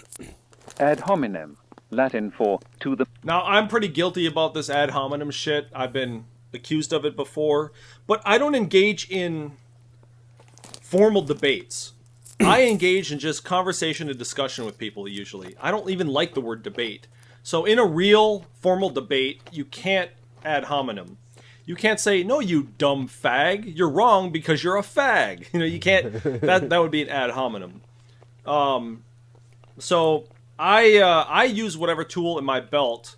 ad hominem, Latin for to the... Now, I'm pretty guilty about this ad hominem shit. I've been accused of it before, but I don't engage in formal debates. I engage in just conversation and discussion with people, usually. I don't even like the word debate. So in a real formal debate, you can't ad hominem. You can't say, no, you dumb fag. You're wrong because you're a fag. You can't... that would be an ad hominem. So I use whatever tool in my belt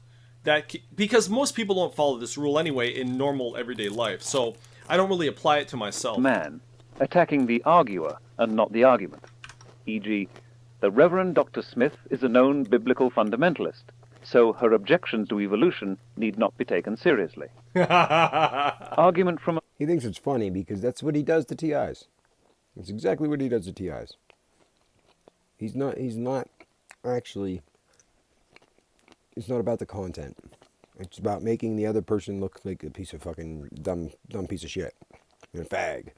because most people don't follow this rule anyway in normal everyday life. So I don't really apply it to myself. Man, attacking the arguer and not the argument. E.g., the Reverend Dr. Smith is a known biblical fundamentalist, so her objections to evolution need not be taken seriously. Argument from... He thinks it's funny because that's what he does to TIs. It's exactly what he does to TIs. He's not actually... It's not about the content. It's about making the other person look like a piece of fucking dumb piece of shit. A fag.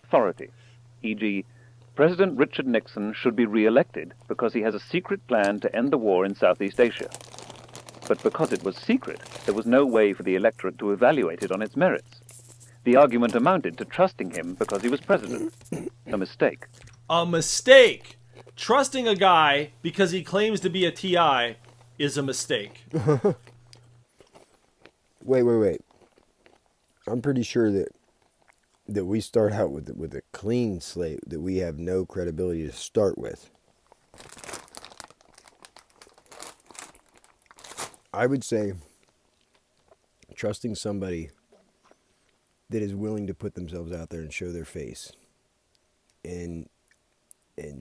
Authority. E.g., President Richard Nixon should be re-elected because he has a secret plan to end the war in Southeast Asia. But because it was secret, there was no way for the electorate to evaluate it on its merits. The argument amounted to trusting him because he was president. A mistake. A mistake! Trusting a guy because he claims to be a TI is a mistake. Wait. I'm pretty sure that we start out with a clean slate, that we have no credibility to start with. I would say trusting somebody that is willing to put themselves out there and show their face and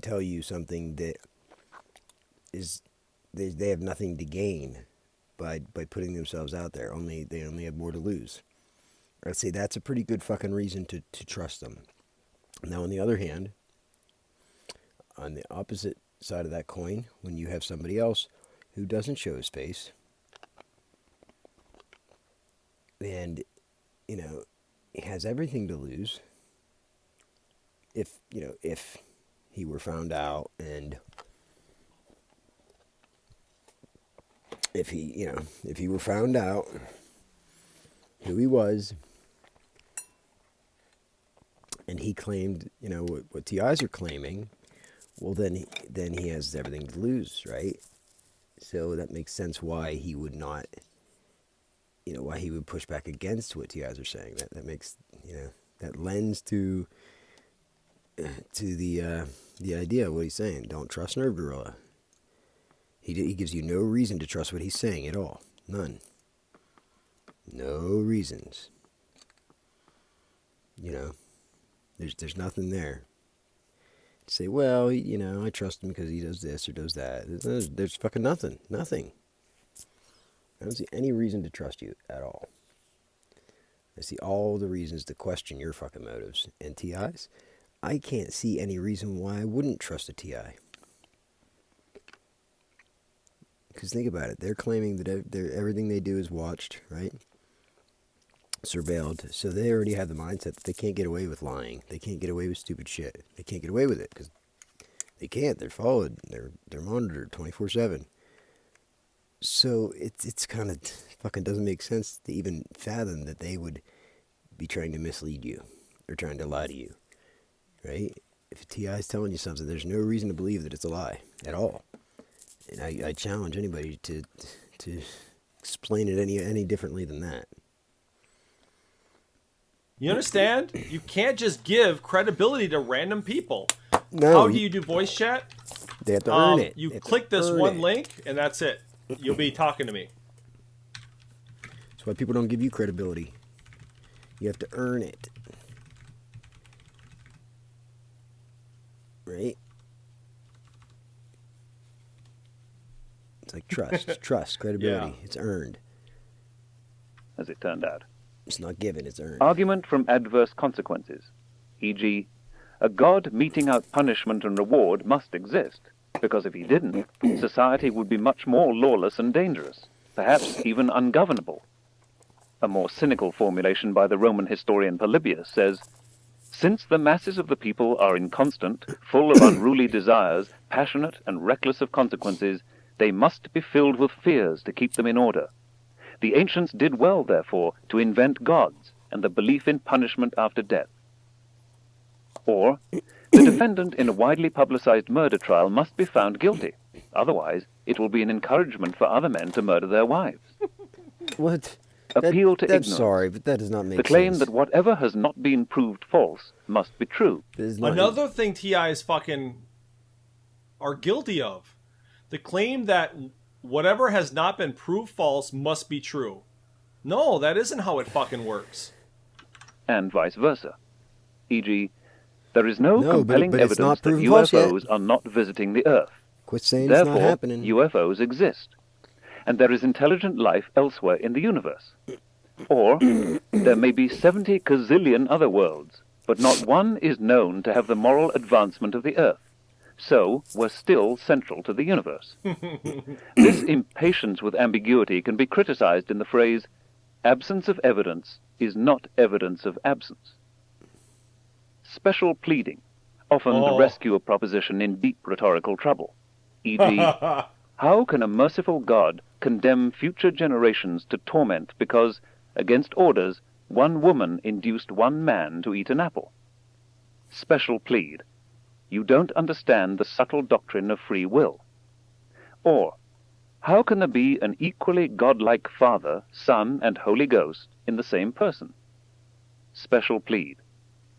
tell you something that is they have nothing to gain by putting themselves out there. They only have more to lose. I'd say that's a pretty good fucking reason to trust them. Now, on the other hand, on the opposite side of that coin, when you have somebody else who doesn't show his face, and, he has everything to lose, if he were found out and if he were found out who he was, and he claimed, what TIs are claiming, well, then he has everything to lose, right? So that makes sense why he would not, why he would push back against what TIs are saying. That makes, that lends to the idea of what he's saying. Don't trust Nerve Gorilla. He gives you no reason to trust what he's saying at all. None. No reasons. There's nothing there. Say, well, I trust him because he does this or does that. There's fucking nothing. Nothing. I don't see any reason to trust you at all. I see all the reasons to question your fucking motives. And TIs, I can't see any reason why I wouldn't trust a TI. Because think about it. They're claiming that everything they do is watched, right? Surveilled. So they already have the mindset that they can't get away with lying. They can't get away with stupid shit. They can't get away with it because they can't. They're followed. They're monitored 24/7. So it's kind of fucking doesn't make sense to even fathom that they would be trying to mislead you or trying to lie to you, right? If a TI is telling you something, there's no reason to believe that it's a lie at all. And I challenge anybody to explain it any differently than that. You understand? You can't just give credibility to random people. No. How do you do voice chat? They have to earn it. You click this one link, and that's it. You'll be talking to me. That's why people don't give you credibility. You have to earn it. Right? It's like trust, credibility. Yeah. It's earned. As it turned out. It's not given, it's earned. Argument from adverse consequences, e.g., a God meting out punishment and reward must exist, because if he didn't, society would be much more lawless and dangerous, perhaps even ungovernable. A more cynical formulation by the Roman historian Polybius says, since the masses of the people are inconstant, full of unruly desires, passionate and reckless of consequences, they must be filled with fears to keep them in order. The ancients did well, therefore, to invent gods and the belief in punishment after death. Or, the defendant in a widely publicized murder trial must be found guilty. Otherwise, it will be an encouragement for other men to murder their wives. What? Appeal to ignorance. Sorry, but that does not make sense. The claim that whatever has not been proved false must be true. Another thing TIs fucking are guilty of. The claim that whatever has not been proved false must be true. No, that isn't how it fucking works. And vice versa. E.g., there is no compelling but it's evidence not that proven false yet. UFOs are not visiting the Earth. Quit saying Therefore, it's not happening. UFOs exist. And there is intelligent life elsewhere in the universe. Or, there may be 70 gazillion other worlds, but not one is known to have the moral advancement of the Earth. So, we're still central to the universe. This impatience with ambiguity can be criticized in the phrase, absence of evidence is not evidence of absence. Special pleading, often the rescue of proposition in deep rhetorical trouble. E.g., how can a merciful God condemn future generations to torment because, against orders, one woman induced one man to eat an apple? Special plead. You don't understand the subtle doctrine of free will. Or, how can there be an equally godlike Father, Son, and Holy Ghost in the same person? Special plead.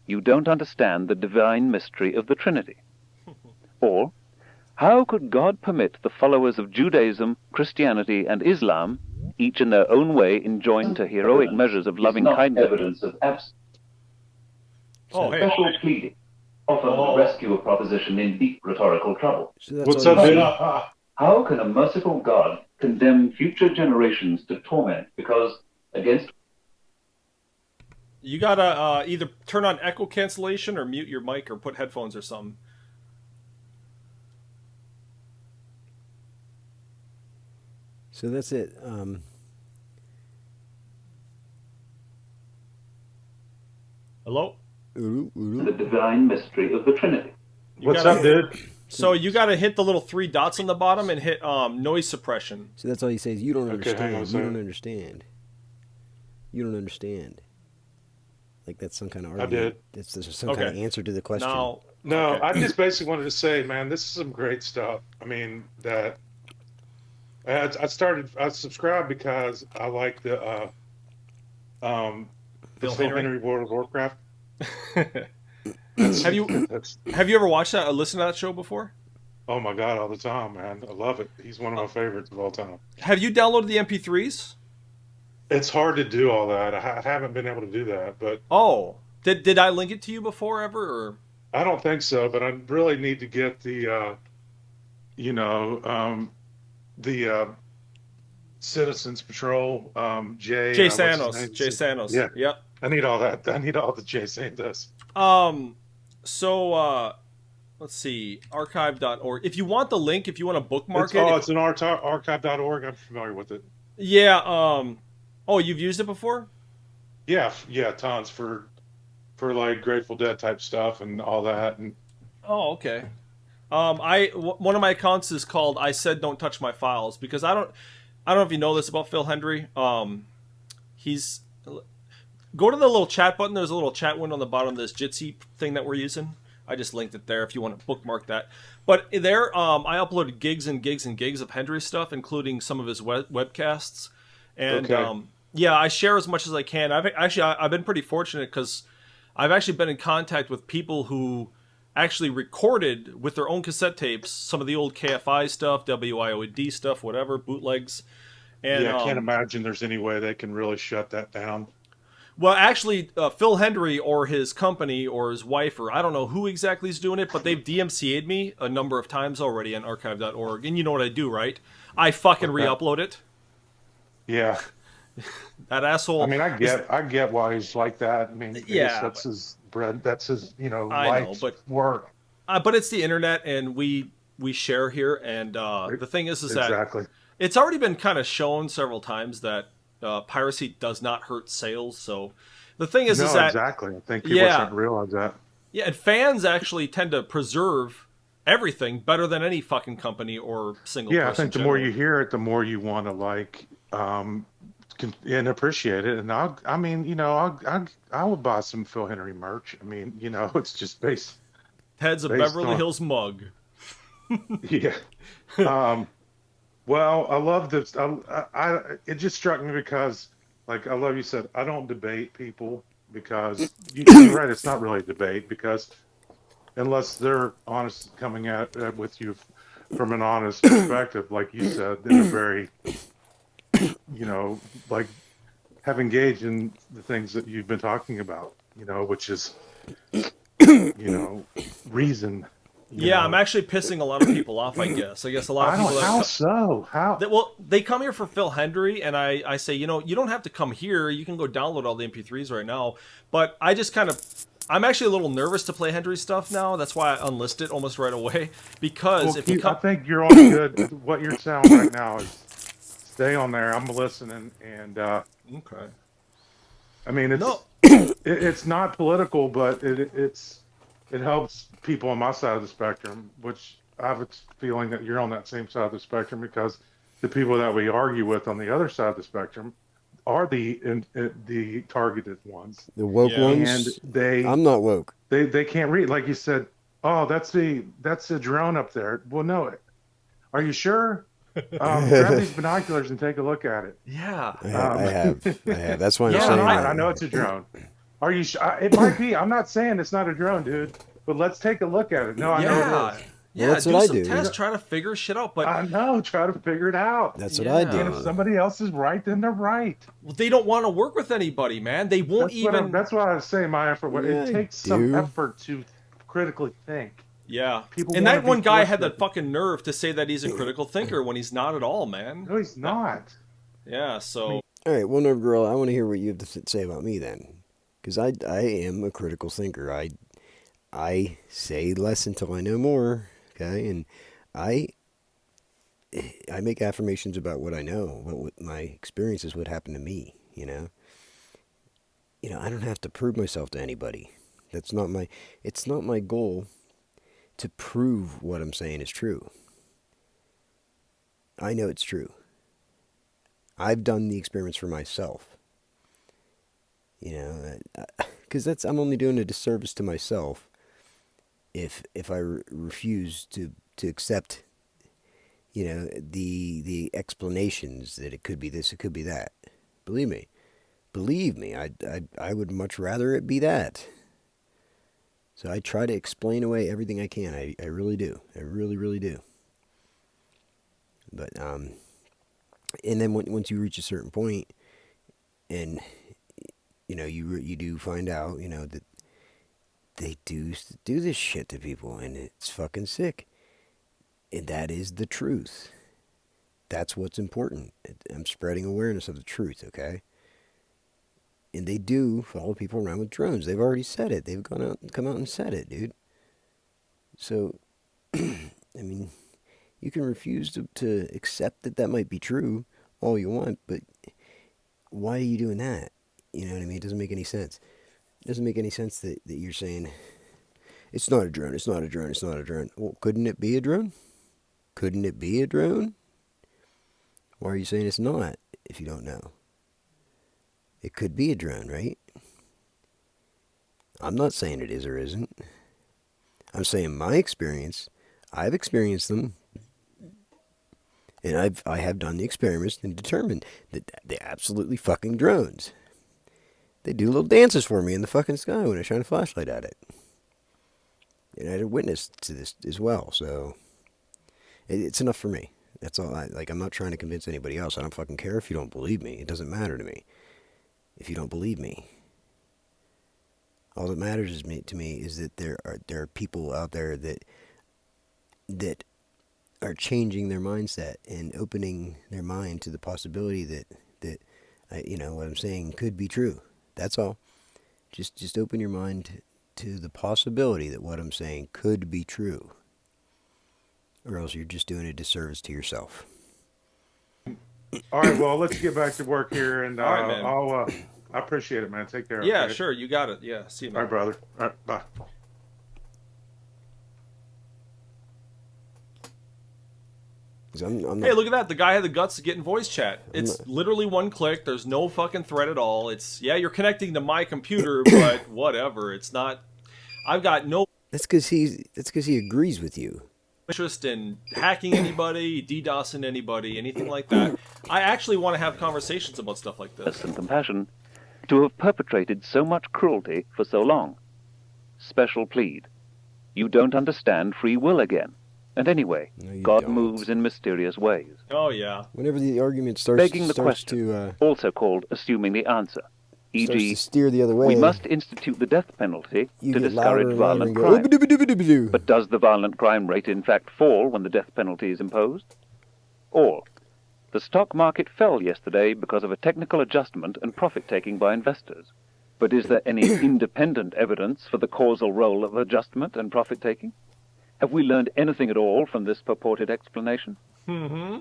You don't understand the divine mystery of the Trinity. Or, how could God permit the followers of Judaism, Christianity, and Islam, each in their own way enjoined to heroic measures of loving kindness, evidence of absence? Special pleading, often the rescue of proposition in deep rhetorical trouble. So What's up, dude? How can a merciful God condemn future generations to torment because, against... You gotta either turn on echo cancellation or mute your mic or put headphones or something. So that's it. Hello? The divine mystery of the Trinity. What's up, dude? So you got to hit the little 3 dots on the bottom and hit noise suppression. So that's all he says. You don't Okay, hang on a understand. You second. don't understand. You don't understand. Like that's some kind of I argument. did. There's some kind of Okay. answer to the question. Now, No, okay. I just basically wanted to say, man, this is some great stuff. I mean, that I subscribed because I like the Phil Phil Henry? Henry World of Warcraft. Have you That's, ever watched that or listened to that show before? oh my God, all the time, man. I love it. He's one of my favorites of all time. Have you downloaded the MP3s? It's hard to do all that. I haven't been able to do that, but Oh, did I link it to you before ever? Or I don't think so. But I really need to get the, the Citizens Patrol, Jay. Jay what's his Sanos? name? Jay Sanos. Yeah, Yep. I need all that. I need all the Jay Sanos. So let's see, archive.org. If you want the link, if you want to bookmark It's, it, oh, it's an archive.org. I'm familiar with it. yeah. Oh, you've used it before? Yeah, tons for like Grateful Dead type stuff and all that. And Oh, okay. One of my accounts is called "I Said Don't Touch My Files" because I don't know if you know this about Phil Hendry. He's go to the little chat button. There's a little chat window on the bottom of this Jitsi thing that we're using. I just linked it there if you want to bookmark that. But there, I uploaded gigs and gigs and gigs of Hendry stuff, including some of his webcasts. And Okay. yeah, I share as much as I can. I've been pretty fortunate because I've actually been in contact with people who actually recorded with their own cassette tapes some of the old KFI stuff, WIOD stuff, whatever, bootlegs. And yeah, I can't imagine there's any way they can really shut that down. well, actually, Phil Hendry or his company or his wife or I don't know who exactly is doing it, but they've DMCA'd me a number of times already on archive.org. And you know what I do, right? I fucking What's that? re-upload it. Yeah, That asshole. I mean, I get why he's like that. I mean, I guess Yeah, that's his bread. That's his, I know, life's but work. but it's the internet, and we share here. And the thing is that Exactly. it's already been kind of shown several times that piracy does not hurt sales. So the thing is No, that exactly. I think people Yeah. are starting to realize that. yeah, and fans actually tend to preserve everything better than any fucking company or single Yeah, I person. think the more you generally. hear it, the more you want to and appreciate it. And I would buy some Phil Henry merch. I mean, it's just Heads of based Beverly on Hills mug. yeah. Well, I love this. It just struck me because, like, I love you said, I don't debate people because you're right. It's not really a debate because unless they're honest coming at with you from an honest perspective, like you said, in a very, like have engaged in the things that you've been talking about, which is, reason. Yeah, I'm actually pissing a lot of people off. I guess a lot of I people. don't. How so? How? They come here for Phil Hendry, and I say, you don't have to come here. You can go download all the MP3s right now. But I just I'm actually a little nervous to play Hendry stuff now. That's why I unlist it almost right away. Because Well, if you I come, think you're on good. What you're saying right now is stay on there. I'm listening, and okay, I mean it's no, it's not political, but it helps people on my side of the spectrum, which I have a feeling that you're on that same side of the spectrum because the people that we argue with on the other side of the spectrum are the targeted ones, The woke Yeah. ones. and I'm not woke. they can't read. Like you said, oh, that's the drone up there. Well, no, are you sure? Grab these binoculars and take a look at it. yeah, I have. That's why I'm Yeah, saying I that. know it's a drone. Are you sure? It might be. I'm not saying it's not a drone, dude. But let's take a look at it. No, I know it is. yeah. that's do what I some do. tests, try to figure shit out. But I know. Try to figure it out. That's what I Yeah. And if do. somebody else is right, then they're right. they don't want to work with anybody, man. They won't even. That's what I was saying. My effort. Yeah, It takes some dude. effort to critically think. Yeah, People and wanna that one be guy forced had the to- fucking nerve to say that he's a critical thinker when he's not at all, man. No, he's not. Yeah, so All right, well, Nerve Girl, I want to hear what you have to say about me then, because I am a critical thinker. I say less until I know more. Okay, and I make affirmations about what I know, what my experiences, what happened to me. I don't have to prove myself to anybody. It's not my goal to prove what I'm saying is true. I know it's true. I've done the experiments for myself. You know, because I'm only doing a disservice to myself if I refuse to accept, you know, the explanations that it could be this, it could be that. Believe me, I would much rather it be that. So I try to explain away everything I can. I really do. I really, really do. But and then once you reach a certain point, and you know you do find out, you know, that they do this shit to people, and it's fucking sick. And that is the truth. That's what's important. I'm spreading awareness of the truth, okay? And they do follow people around with drones. They've already said it. They've come out and said it, dude. So, I mean, you can refuse to accept that might be true all you want, but why are you doing that? You know what I mean? It doesn't make any sense. It doesn't make any sense that you're saying, it's not a drone, it's not a drone, it's not a drone. Well, couldn't it be a drone? Couldn't it be a drone? Why are you saying it's not if you don't know? It could be a drone, right? I'm not saying it is or isn't. I'm saying my experience. I've experienced them. And I have done the experiments and determined that they're absolutely fucking drones. They do little dances for me in the fucking sky when I shine a flashlight at it. And I had a witness to this as well, so it's enough for me. That's all. I'm not trying to convince anybody else. I don't fucking care if you don't believe me. It doesn't matter to me if you don't believe me. All that matters to me is that there are people out there that are changing their mindset and opening their mind to the possibility that you know what I'm saying could be true. That's all. Just open your mind to the possibility that what I'm saying could be true. Or else you're just doing a disservice to yourself. All right, well, let's get back to work here, and All right, man. I appreciate it, man. Take care. Yeah, okay? sure. You got it. Yeah. See you, man. All right, brother. All right, bye. Hey, look at that. The guy had the guts to get in voice chat. It's literally one click. There's no fucking thread at all. It's, yeah, you're connecting to my computer, but whatever. It's not. I've got no That's because he agrees with you. interest in hacking anybody, DDoSing anybody, anything like that. I actually want to have conversations about stuff like this. And compassion to have perpetrated so much cruelty for so long. Special plead. You don't understand free will again. And anyway, No, God don't. moves in mysterious ways. Oh, yeah. Whenever the argument starts Begging the question, also called assuming the answer. starts E.g., to steer the other way, we must institute the death penalty you to get louder discourage and louder violent and go, crime. "Oh-ba-doo-ba-doo-ba-doo-ba-doo." But does the violent crime rate in fact fall when the death penalty is imposed? Or, the stock market fell yesterday because of a technical adjustment and profit-taking by investors. But is there any independent evidence for the causal role of adjustment and profit-taking? Have we learned anything at all from this purported explanation? Mm-hmm.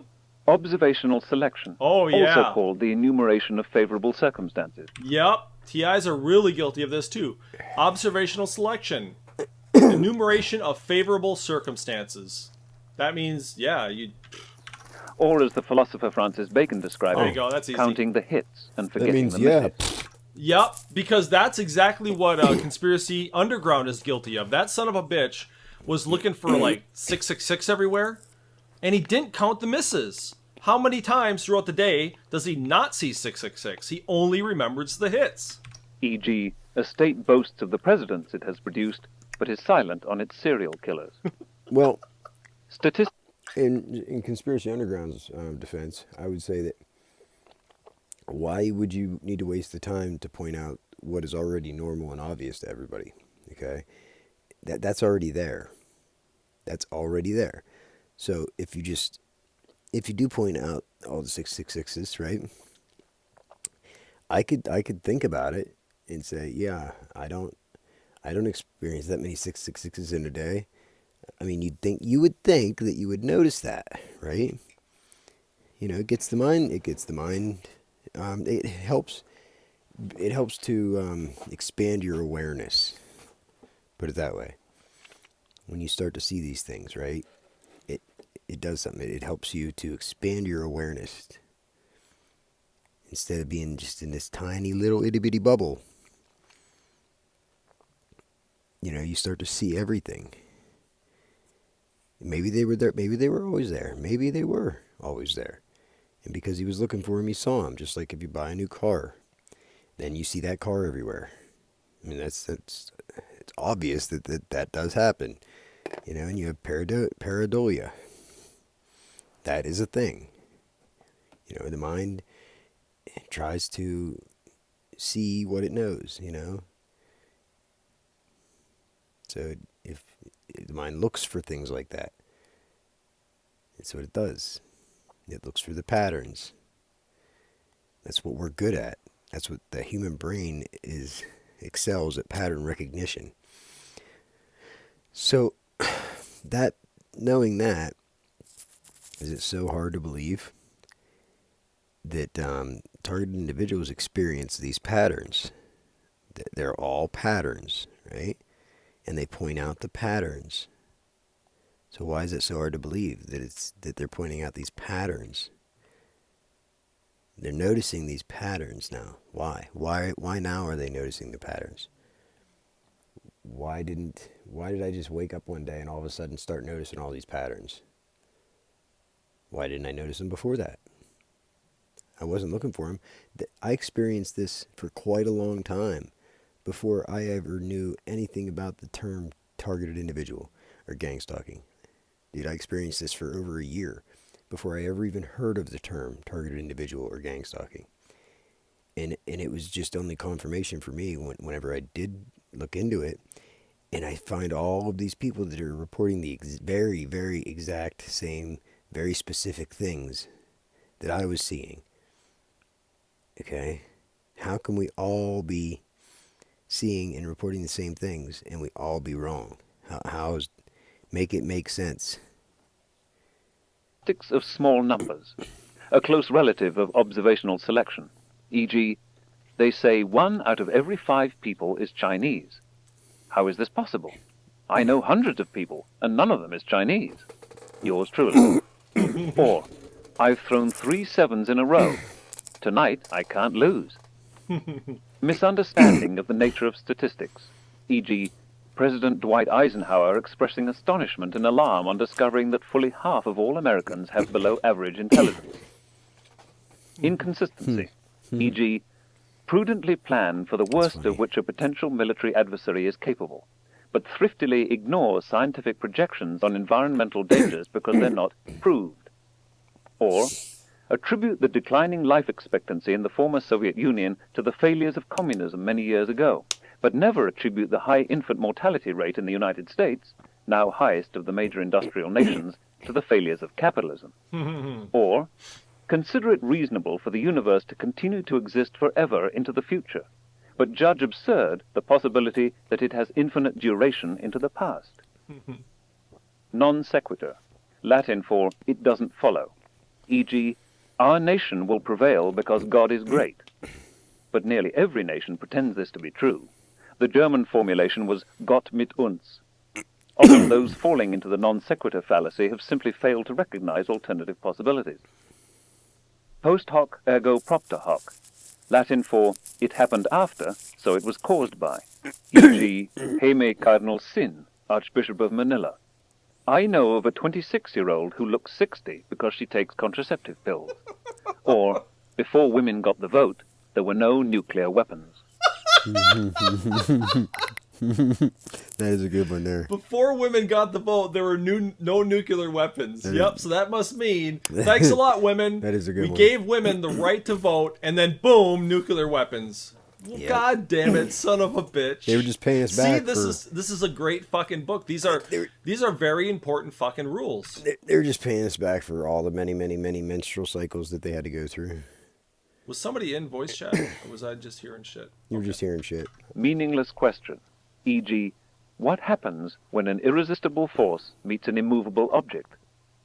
Observational selection, Oh, yeah. also called the enumeration of favorable circumstances. Yep. TIs are really guilty of this, too. Observational selection. Enumeration of favorable circumstances. That means, yeah, you... Or as the philosopher Francis Bacon described There it, you go, that's easy. counting the hits and That forgetting means the yeah. misses. Yep, because that's exactly what Conspiracy Underground is guilty of. That son of a bitch was looking for, like, 666 everywhere, and he didn't count the misses. How many times throughout the day does he not see 666? He only remembers the hits. E.g., a state boasts of the presidents it has produced, but is silent on its serial killers. Well, Statistics in Conspiracy Underground's defense, I would say that why would you need to waste the time to point out what is already normal and obvious to everybody? Okay, that's already there. That's already there. So if you do point out all the 666s, right? I could think about it and say, yeah, I don't experience that many 666s in a day. I mean, you would think that you would notice that, right? You know, it gets the mind. It helps to expand your awareness. Put it that way. when you start to see these things, right? It does something. It helps you to expand your awareness instead of being just in this tiny little itty bitty bubble. You know, you start to see everything. Maybe they were there. Maybe they were always there. Maybe they were always there. And because he was looking for him, he saw him. Just like if you buy a new car, then you see that car everywhere. I mean, it's obvious that does happen. You know, and you have pareidolia. That is a thing. You know, the mind tries to see what it knows, you know. So if the mind looks for things like that, that's what it does. It looks for the patterns. That's what we're good at. That's what the human brain excels at, pattern recognition. So knowing that, is it so hard to believe that targeted individuals experience these patterns? They're all patterns, right? And they point out the patterns. So why is it so hard to believe that they're pointing out these patterns? They're noticing these patterns now. Why? Why now are they noticing the patterns? Why did I just wake up one day and all of a sudden start noticing all these patterns? Why didn't I notice them before that? I wasn't looking for them. I experienced this for quite a long time before I ever knew anything about the term targeted individual or gang stalking. Dude, I experienced this for over a year before I ever even heard of the term targeted individual or gang stalking. And it was just only confirmation for me whenever I did look into it. And I find all of these people that are reporting the very, very exact same, very specific things that I was seeing. Okay? How can we all be seeing and reporting the same things and we all be wrong? Make it make sense. Statistics of small numbers, a close relative of observational selection, e.g., they say 1 out of every 5 people is Chinese. How is this possible? I know hundreds of people, and none of them is Chinese. Yours truly. Or, I've thrown 3 sevens in a row. Tonight, I can't lose. Misunderstanding of the nature of statistics, e.g., President Dwight Eisenhower expressing astonishment and alarm on discovering that fully half of all Americans have below average intelligence. Inconsistency, e.g., prudently plan for the worst of which a potential military adversary is capable, but thriftily ignore scientific projections on environmental dangers because they're not proved. Or, attribute the declining life expectancy in the former Soviet Union to the failures of communism many years ago, but never attribute the high infant mortality rate in the United States, now highest of the major industrial nations, to the failures of capitalism. Or, consider it reasonable for the universe to continue to exist forever into the future, but judge absurd the possibility that it has infinite duration into the past. Non sequitur, Latin for it doesn't follow, e.g., our nation will prevail because God is great. But nearly every nation pretends this to be true. The German formulation was Gott mit uns. Often those falling into the non sequitur fallacy have simply failed to recognize alternative possibilities. Post hoc ergo propter hoc, Latin for it happened after, so it was caused by, e.g., Jaime Cardinal Sin, Archbishop of Manila. I know of a 26-year-old who looks 60 because she takes contraceptive pills. Or, before women got the vote, there were no nuclear weapons. That is a good one there. Before women got the vote, there were no nuclear weapons. Yep, so that must mean, thanks a lot, women. That is a good one. We gave women the right to vote, and then boom, nuclear weapons. Well, Yep. God damn it, son of a bitch. They were just paying us back. See, this is a great fucking book. These are very important fucking rules. They're just paying us back for all the many, many, many menstrual cycles that they had to go through. Was somebody in voice chat, or was I just hearing shit? You were just hearing shit. Meaningless question, e.g., what happens when an irresistible force meets an immovable object?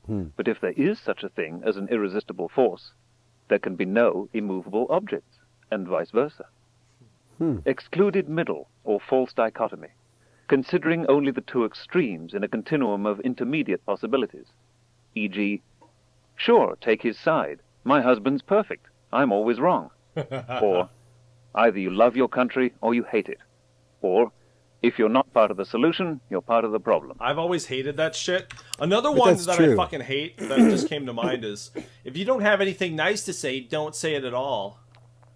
But if there is such a thing as an irresistible force, there can be no immovable objects, and vice versa. Excluded middle, or false dichotomy. considering only the two extremes in a continuum of intermediate possibilities. E.g., sure, take his side. My husband's perfect. I'm always wrong. Or, either you love your country or you hate it. Or, if you're not part of the solution, you're part of the problem. I've always hated that shit. Another But one that's that true. I fucking hate that just came to mind is, if you don't have anything nice to say, don't say it at all.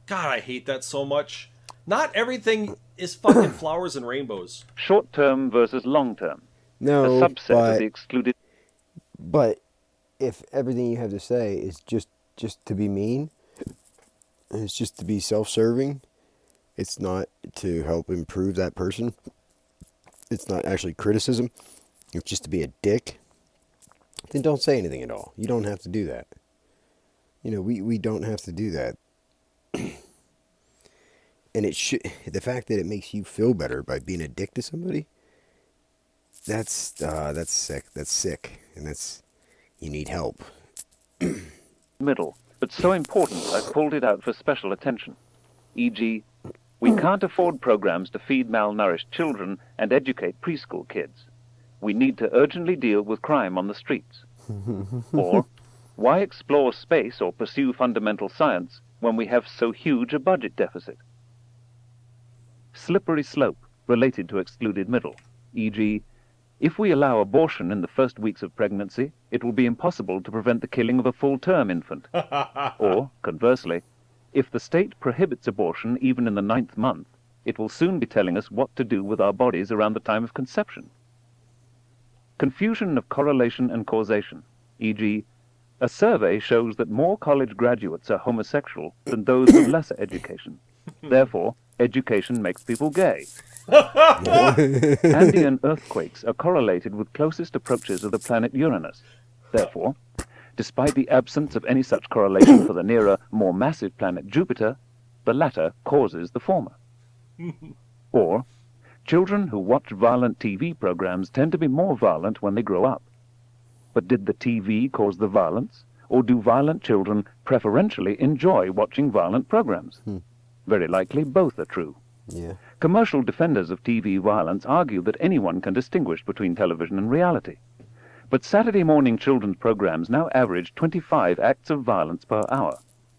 God, I hate that so much. Not everything is fucking flowers and rainbows. Short-term versus long-term. No, A subset of but the excluded. but if everything you have to say is just to be mean, and it's just to be self-serving, it's not to help improve that person. It's not actually criticism. It's just to be a dick. Then don't say anything at all. You don't have to do that. You know, we don't have to do that. And it should, the fact that it makes you feel better by being a dick to somebody, that's sick. That's sick, and you need help. Middle, but so important I've pulled it out for special attention. E.g., we can't afford programs to feed malnourished children and educate preschool kids. We need to urgently deal with crime on the streets. Or, why explore space or pursue fundamental science when we have so huge a budget deficit? Slippery slope related to excluded middle, e.g., if we allow abortion in the first weeks of pregnancy, it will be impossible to prevent the killing of a full-term infant. Or, conversely, if the state prohibits abortion even in the 9th month, it will soon be telling us what to do with our bodies around the time of conception. Confusion of correlation and causation, e.g., a survey shows that more college graduates are homosexual than those with lesser education. Therefore, education makes people gay. Andean earthquakes are correlated with closest approaches of the planet Uranus. Therefore, despite the absence of any such correlation for the nearer, more massive planet Jupiter, the latter causes the former. Or, children who watch violent TV programs tend to be more violent when they grow up. But did the TV cause the violence, or do violent children preferentially enjoy watching violent programs? Very likely both are true. Yeah. Commercial defenders of TV violence argue that anyone can distinguish between television and reality. But Saturday morning children's programs now average 25 acts of violence per hour.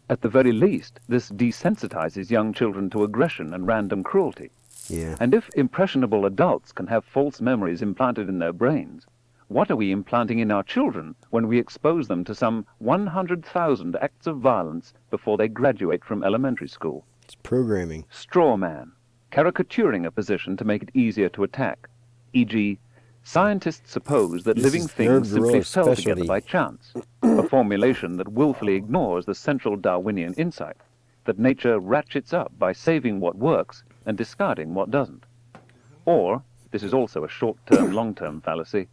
At the very least, this desensitizes young children to aggression and random cruelty. Yeah. And if impressionable adults can have false memories implanted in their brains, what are we implanting in our children when we expose them to some 100,000 acts of violence before they graduate from elementary school? It's programming. Straw man, caricaturing a position to make it easier to attack. E.g., scientists suppose that This living is things Nerd simply Gorilla's fell together specialty. by chance, a formulation that willfully ignores the central Darwinian insight, that nature ratchets up by saving what works and discarding what doesn't. Or, this is also a short-term, long-term fallacy,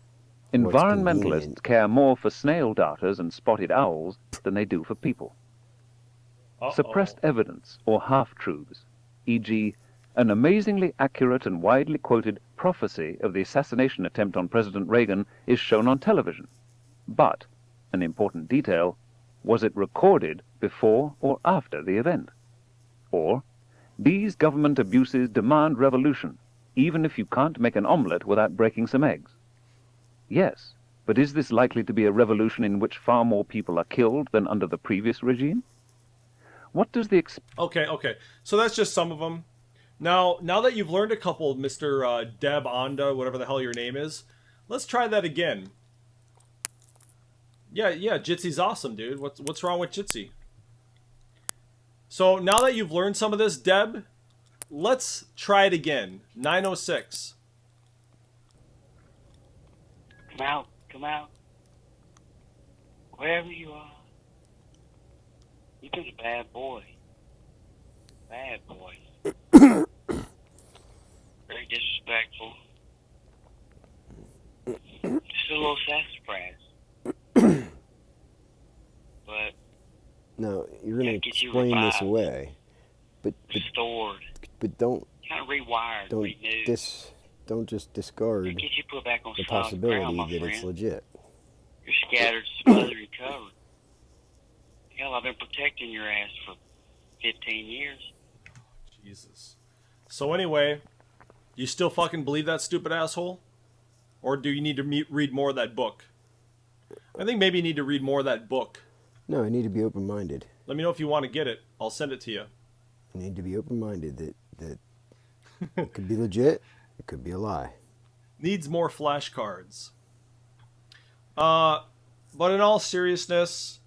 What's environmentalists convenient. care more for snail darters and spotted owls than they do for people. Suppressed evidence or half-truths, e.g., an amazingly accurate and widely quoted prophecy of the assassination attempt on President Reagan is shown on television. But, an important detail, was it recorded before or after the event? Or, these government abuses demand revolution, even if you can't make an omelette without breaking some eggs. Yes, but is this likely to be a revolution in which far more people are killed than under the previous regime? What does the Okay. So that's just some of them. Now that you've learned a couple, Mr. Deb Onda, whatever the hell your name is, let's try that again. Yeah, Jitsy's awesome, dude. What's wrong with Jitsy? So now that you've learned some of this, Deb, let's try it again. 906. Come out. Wherever you are. You've been a bad boy. Bad boy. Very disrespectful. Just a little sassafras. But No, you're going to get you explain this revived. away, but restored. don't Kind of rewired, renewed. don't just discard Get you put back on the solid possibility ground, my that friend. it's legit. You're scattered, smothered, and covered. Hell, I've been protecting your ass for 15 years. Jesus. So anyway, You still fucking believe that, stupid asshole? Or do you need to read more of that book? I think maybe you need to read more of that book. No, I need to be open-minded. Let me know if you want to get it. I'll send it to you. I need to be open-minded that it could be legit, it could be a lie. Needs more flashcards. But in all seriousness,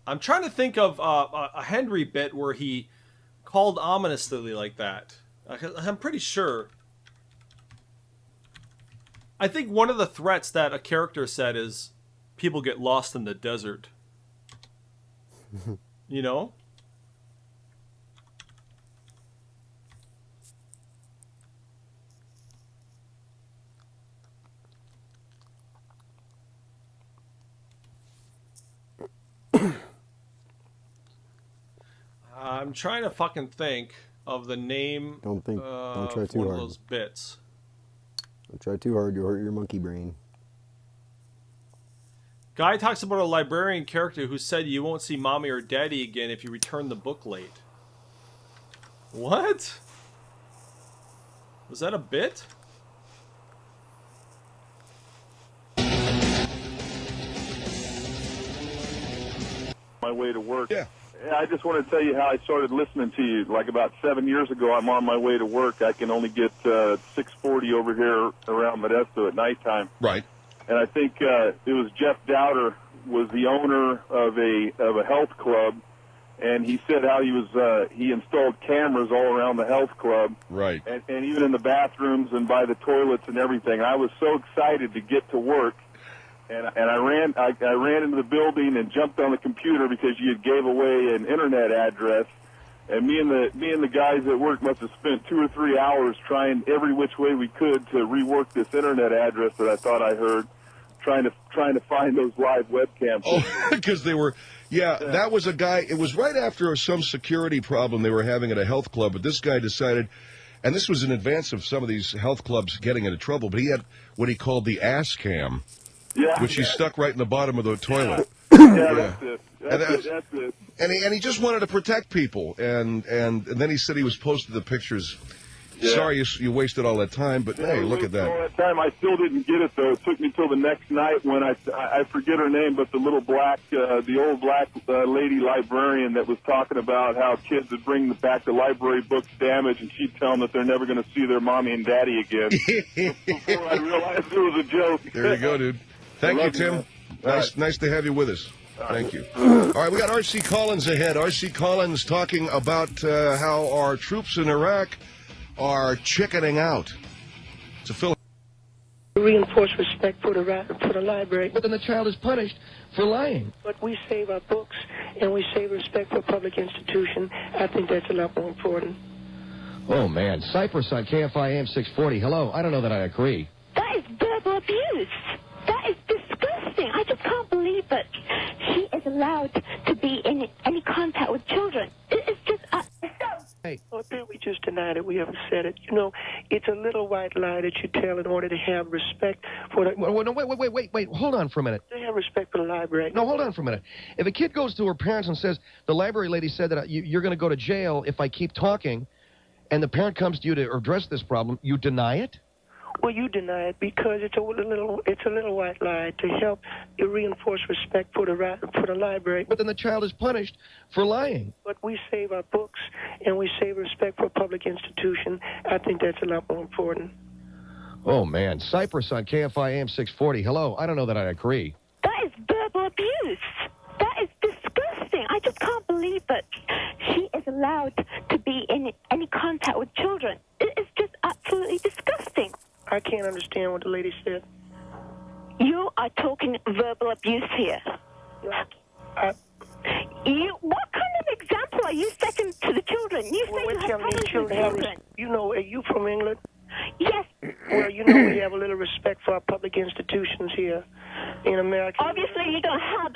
I'm trying to think of a Henry bit where he called ominously like that. I'm pretty sure. I think one of the threats that a character said is people get lost in the desert. You know? I'm trying to fucking think of the name. Don't try too one hard. of those bits. Don't try too hard, you'll hurt your monkey brain. Guy talks about a librarian character who said you won't see mommy or daddy again if you return the book late. What? Was that a bit? My way to work. Yeah. I just want to tell you how I started listening to you. Like about 7 years ago, I'm on my way to work. I can only get 640 over here around Modesto at nighttime. Right. And I think it was Jeff Dowder was the owner of a health club, and he said how he installed cameras all around the health club. Right. And even in the bathrooms and by the toilets and everything. I was so excited to get to work. And I ran into the building and jumped on the computer because you had gave away an internet address, and me and the guys at work must have spent 2 or 3 hours trying every which way we could to rework this internet address that I thought I heard, trying to find those live webcams. Oh, because they were, yeah, that was a guy. It was right after some security problem they were having at a health club, but this guy decided. And this was in advance of some of these health clubs getting into trouble, but he had what he called the ass cam. Yeah, which he stuck right in the bottom of the toilet. Yeah, that's it. And he just wanted to protect people. And then he said he was posting the pictures. Yeah. Sorry you wasted all that time, but hey, look at that. All that time, I still didn't get it though. It took me till the next night when I forget her name, but the little black, the old black lady librarian that was talking about how kids would bring back the library books damaged, and she'd tell them that they're never going to see their mommy and daddy again. Before I realized it was a joke. There you go, dude. Thank you, Tim. Nice to have you with us. Thank you. All right, we got R.C. Collins ahead. R.C. Collins talking about how our troops in Iraq are chickening out. It's a film. Reinforce respect for the library. But then the child is punished for lying. But we save our books and we save respect for public institution. I think that's a lot more important. Oh, man. Cypress on KFI AM 640. Hello. I don't know that I agree. That is verbal abuse. That is disgusting. I just can't believe that she is allowed to be in any contact with children. It's just... Hey. Well, we just denied it. We haven't said it. You know, it's a little white lie that you tell in order to have respect for the... No, wait. Hold on for a minute. To have respect for the library. No, hold on for a minute. If a kid goes to her parents and says, the library lady said that you're going to go to jail if I keep talking, and the parent comes to you to address this problem, you deny it? Well, you deny it because it's a little white lie to help reinforce respect for the library. But then the child is punished for lying. But we save our books and we save respect for public institution. I think that's a lot more important. Oh, man. Cypress on KFI AM 640. Hello. I don't know that I agree. That is verbal abuse. That is disgusting. I just can't believe that she is allowed to be in any contact with children. It's just absolutely disgusting. I can't understand what the lady said. You are talking verbal abuse here. What kind of example are you setting to the children? You say you have problems with children. You know, are you from England? Yes. Well, you know we have a little respect for our public institutions here in America. Obviously, you don't have...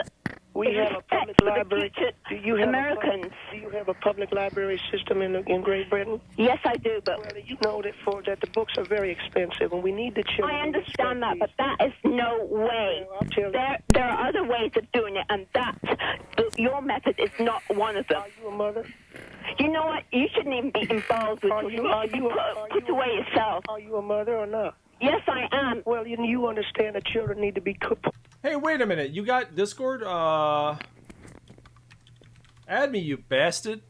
We have a public library. Do you have Americans. Do you have a public library system in Great Britain? Yes, I do, but... Well, you know that the books are very expensive, and we need the children... I understand that, but that is no way. There are other ways of doing it, and your method is not one of them. Are you a mother? You know what? You shouldn't even be involved with it. You need to be put away yourself. Are you a mother or not? Yes, I am. Well, you understand that children need to be cooked. Hey, wait a minute. You got Discord? Add me, you bastard.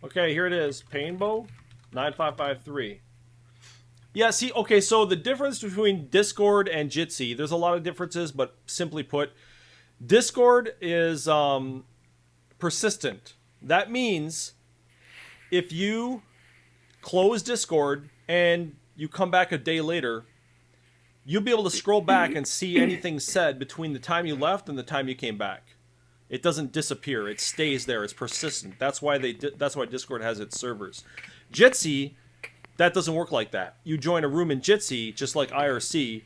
Okay, here it is. Painbow 9553. Yeah, see, okay, so the difference between Discord and Jitsi, there's a lot of differences, but simply put, Discord is persistent. That means if you close Discord and you come back a day later, you'll be able to scroll back and see anything said between the time you left and the time you came back. It doesn't disappear. It stays there. It's persistent. That's why Discord has its servers. Jitsi, that doesn't work like that. You join a room in Jitsi, just like IRC.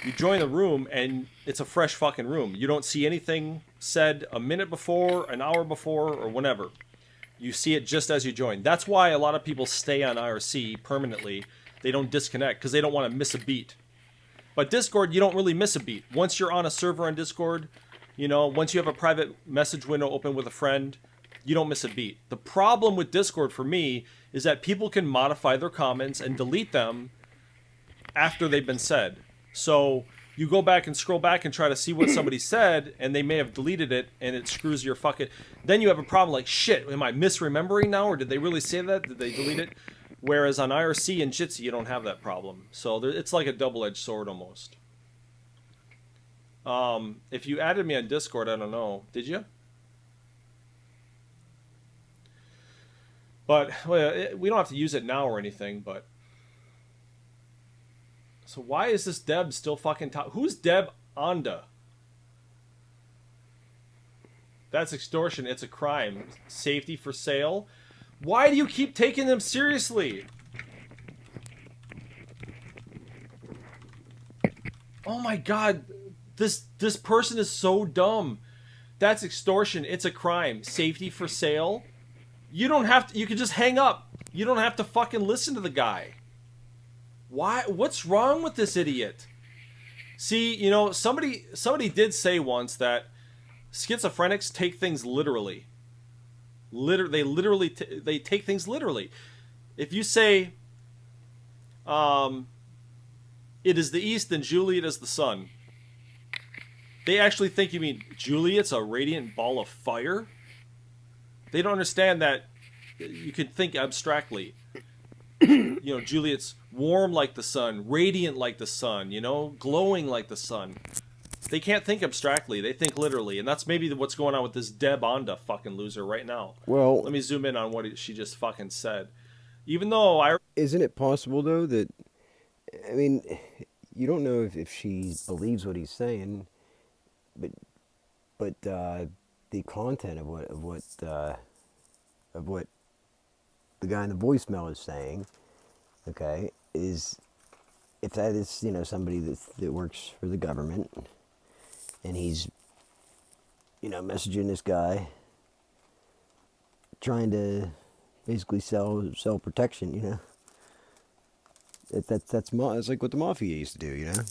You join the room and it's a fresh fucking room. You don't see anything said a minute before, an hour before, or whenever. You see it just as you join. That's why a lot of people stay on IRC permanently. They don't disconnect because they don't want to miss a beat. But Discord, you don't really miss a beat. Once you're on a server on Discord, you know, once you have a private message window open with a friend, you don't miss a beat. The problem with Discord for me is that people can modify their comments and delete them after they've been said. So you go back and scroll back and try to see what somebody said, and they may have deleted it, and it screws your fucking... Then you have a problem like, shit, am I misremembering now, or did they really say that? Did they delete it? Whereas on IRC and Jitsi, you don't have that problem. So it's like a double-edged sword almost. If you added me on Discord, I don't know. Did you? But well, we don't have to use it now or anything, but... So why is this Deb still fucking top? Who's Deb Onda? That's extortion. It's a crime. Safety for sale. Why do you keep taking them seriously? Oh my god. This person is so dumb. That's extortion. It's a crime. Safety for sale. You don't have to... You can just hang up. You don't have to fucking listen to the guy. Why? What's wrong with this idiot? See, you know, somebody did say once that schizophrenics take things literally. They take things literally. If you say, it is the east and Juliet is the sun, they actually think you mean Juliet's a radiant ball of fire. They don't understand that you can think abstractly. You know, Juliet's warm like the sun, radiant like the sun, you know, glowing like the sun. They can't think abstractly. They think literally. And that's maybe what's going on with this Deb Onda fucking loser right now. Well... Let me zoom in on what she just fucking said. Even though I... Isn't it possible, though, that... I mean, you don't know if she believes what he's saying, but the content of what the guy in the voicemail is saying, okay, is if that is, you know, somebody that works for the government and he's, you know, messaging this guy trying to basically sell protection, you know, that's like what the mafia used to do, you know.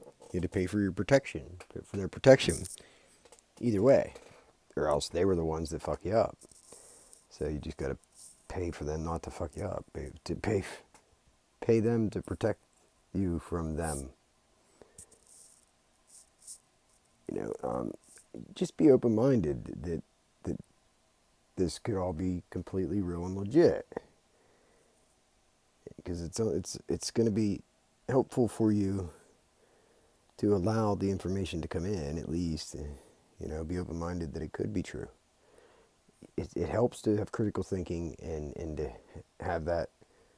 You had to pay for your protection, for their protection, either way, or else they were the ones that fuck you up. So you just gotta pay for them not to fuck you up. Pay them to protect you from them. You know, just be open-minded that this could all be completely real and legit. Because it's going to be helpful for you to allow the information to come in, at least. You know, be open-minded that it could be true. It helps to have critical thinking and to have that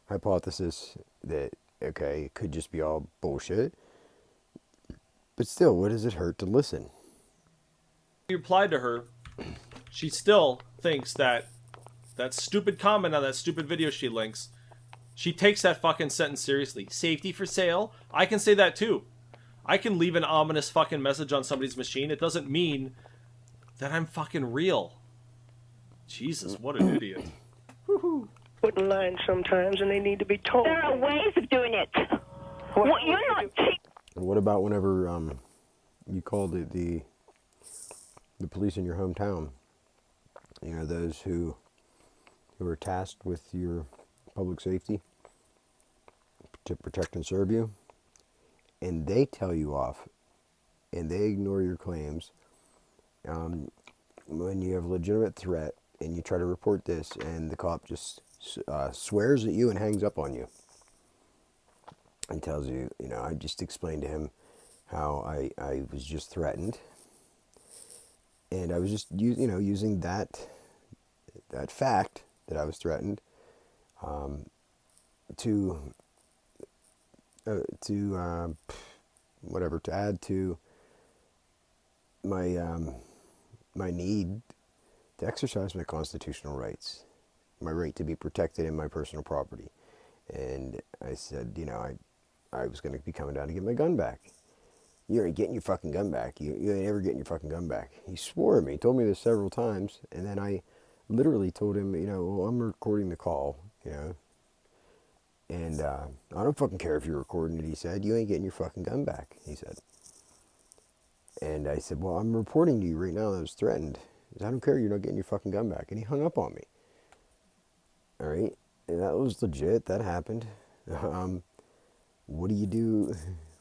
hypothesis that, okay, it could just be all bullshit. But still, what does it hurt to listen? You replied to her, she still thinks that stupid comment on that stupid video she links, she takes that fucking sentence seriously. Safety for sale? I can say that too. I can leave an ominous fucking message on somebody's machine. It doesn't mean that I'm fucking real. Jesus, what an idiot. Put in line sometimes, and they need to be told. There are ways of doing it. Well, you're not cheap. What about whenever you call the police in your hometown? You know, those who who are tasked with your public safety to protect and serve you, and they tell you off, and they ignore your claims, when you have a legitimate threat, and you try to report this, and the cop just swears at you and hangs up on you, and tells you, I just explained to him how I was just threatened, and I was just using that fact that I was threatened to add to my need to exercise my constitutional rights, my right to be protected in my personal property. And I said, I was going to be coming down to get my gun back. You ain't getting your fucking gun back. You ain't ever getting your fucking gun back. He swore at me. He told me this several times. And then I literally told him, well, I'm recording the call, and I don't fucking care if you're recording it, he said. You ain't getting your fucking gun back, he said. And I said, well, I'm reporting to you right now that I was threatened. He said, I don't care, you're not getting your fucking gun back. And he hung up on me. All right? And that was legit. That happened. What do you do?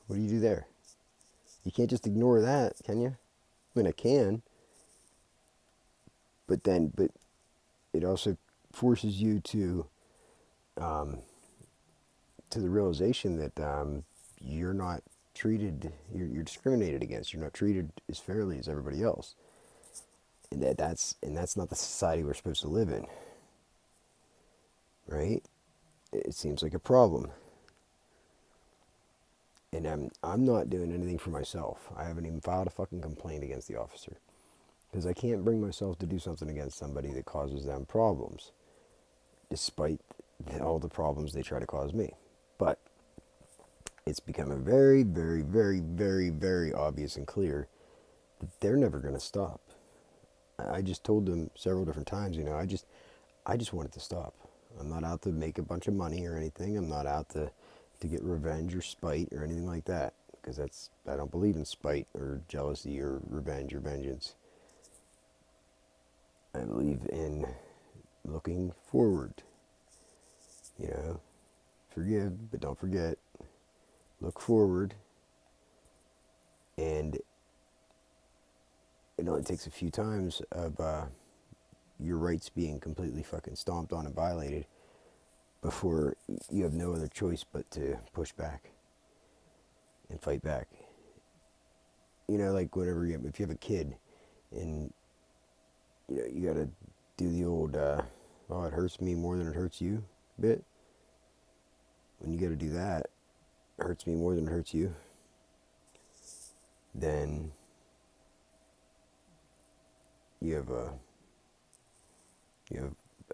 What do you do there? You can't just ignore that, can you? I mean, I can. But it also forces you to the realization that you're not treated, you're discriminated against. You're not treated as fairly as everybody else, and that's not the society we're supposed to live in, right? It seems like a problem, and I'm not doing anything for myself. I haven't even filed a fucking complaint against the officer, because I can't bring myself to do something against somebody that causes them problems, despite all the problems they try to cause me. But it's becoming very, very, very, very, very obvious and clear that they're never going to stop. I just told them several different times, I just want it to stop. I'm not out to make a bunch of money or anything. I'm not out to get revenge or spite or anything like that, because I don't believe in spite or jealousy or revenge or vengeance. I believe in looking forward. Forgive, but don't forget. Look forward. And it only takes a few times of your rights being completely fucking stomped on and violated before you have no other choice but to push back and fight back. Like if you have a kid and you gotta do the old it hurts me more than it hurts you bit. When you gotta do that, it hurts me more than it hurts you, then you have a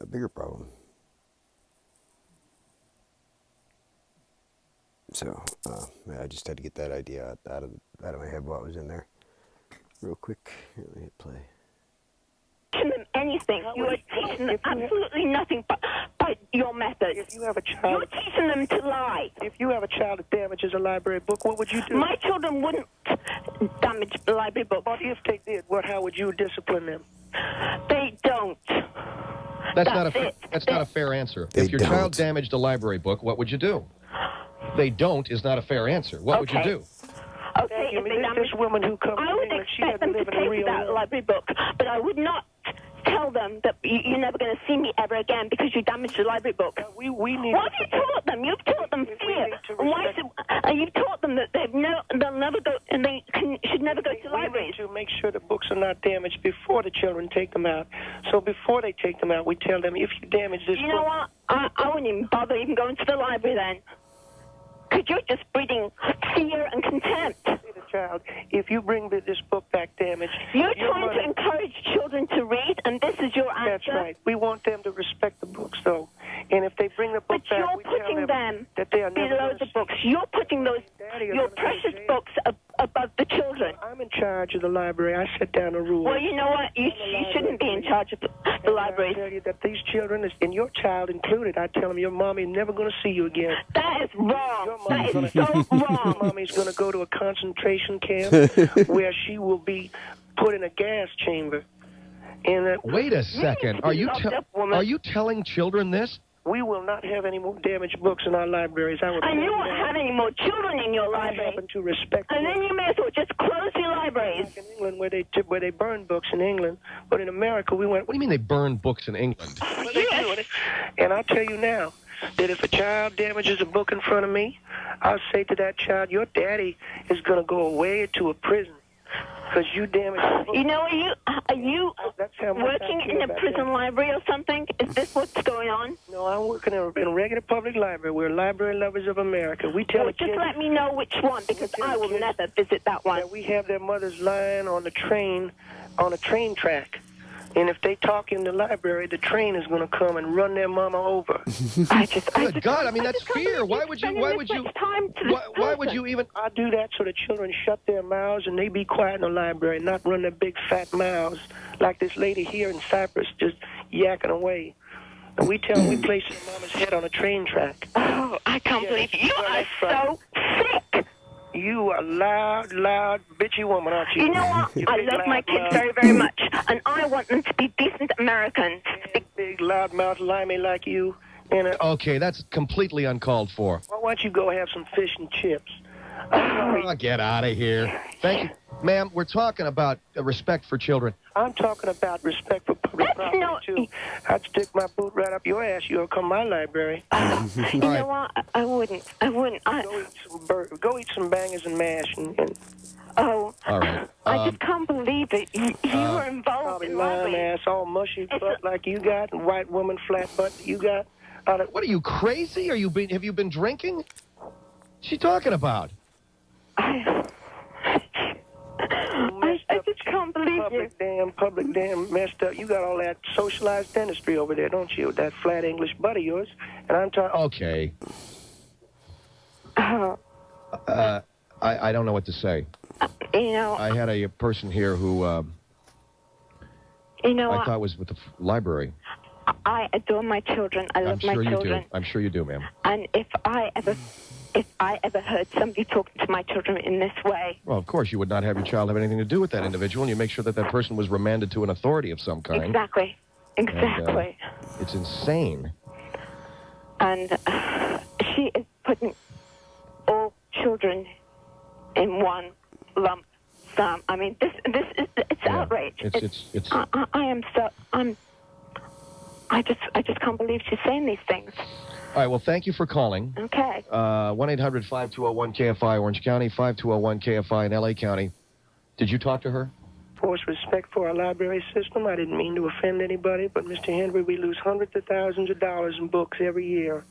bigger problem. So I just had to get that idea out of my head while I was in there, real quick. Here, let me hit play. Them anything. You are teaching them absolutely nothing but your methods. If you have a child, you're teaching them to lie. If you have a child that damages a library book, what would you do? My children wouldn't damage the library book. But if they did, how would you discipline them? They don't. That's not a fair answer. If your child damaged a library book, what would you do? They don't is not a fair answer. What would you do? Okay, if they damage, this woman who comes I would expect them to take that library book, but I would not tell them that you're never going to see me ever again because you damaged the library book. We need. What have you taught them? You've taught them fear. You've taught them that they'll never go, and they should never go to libraries. We need to make sure the books are not damaged before the children take them out. So before they take them out, we tell them, if you damage this book... You know what? I wouldn't even bother even going to the library then. Because you're just breeding fear and contempt. Child, if you bring this book back damaged... You're trying to encourage children to read, and this is your answer? That's right. We want them to respect the books, though. And if they bring the book back, we tell them that they are below the books. You're putting your precious books above the children. I'm in charge of the library. I set down a rule. Well, you know what? You shouldn't be in charge of the library. I tell you that these children, and your child included, I tell them your mommy is never going to see you again. That is wrong. That is so wrong. Your mommy's going to go to a concentration camp where she will be put in a gas chamber. And Wait a second. Are you telling children this? we will not have any more damaged books in our libraries. And you won't have any more children in your I library. happen to respect. And then you may as well just close your libraries. In England, where they burn books in England, but in America we went. What do you mean they burn books in England? Well, they do it. And I'll tell you now that if a child damages a book in front of me, I'll say to that child, your daddy is going to go away to a prison because you damaged the book. You know, are you working in a prison library or something? Is this what's going on? No, I'm working in a regular public library. We're Library Lovers of America. We tell Well, just let me know which one, because I will never visit that one. that we have their mothers lying on the train, on a train track. And if they talk in the library, the train is going to come and run their mama over. Good God, I mean, that's fear. Why would you even... I do that so the children shut their mouths and they be quiet in the library, not run their big fat mouths like this lady here in Cyprus just yakking away. And we tell them we place their mama's head on a train track. Oh, I can't believe you. You are so sick. You are loud, bitchy woman, aren't you? You know what? I love my kids very, very much, and I want them to be decent Americans. Big, loudmouth, limey like you. And Okay, that's completely uncalled for. why don't you go have some fish and chips? Oh, get out of here. Thank you. Ma'am, we're talking about respect for children. I'm talking about respect for public property, too. I'd stick my boot right up your ass. You'll come my library. You know what? I wouldn't. Go eat some bangers and mash. Oh. All right. I just can't believe it. You were involved in lime ass, all mushy butt like you got, and white woman flat butt you got. What are you, crazy? Have you been drinking? What's she talking about? I just can't believe Public damn messed up. You got all that socialized dentistry over there, don't you? That flat English butt of yours. And I'm talking... Okay. I don't know what to say. You know... I had a person here who... you know I thought was with the library. I adore my children. I love my children. I'm sure you do, ma'am. And if I ever heard somebody talking to my children in this way... Well, of course, you would not have your child have anything to do with that individual, and you make sure that that person was remanded to an authority of some kind. Exactly. And, it's insane. And she is putting all children in one lump sum. I mean, it's outrage. I just can't believe she's saying these things. All right, well, thank you for calling. Okay. 1-800-5201-KFI, Orange County, 5201-KFI in L.A. County. Did you talk to her? Force respect for our library system. I didn't mean to offend anybody, but Mr. Henry, we lose hundreds of thousands of dollars in books every year.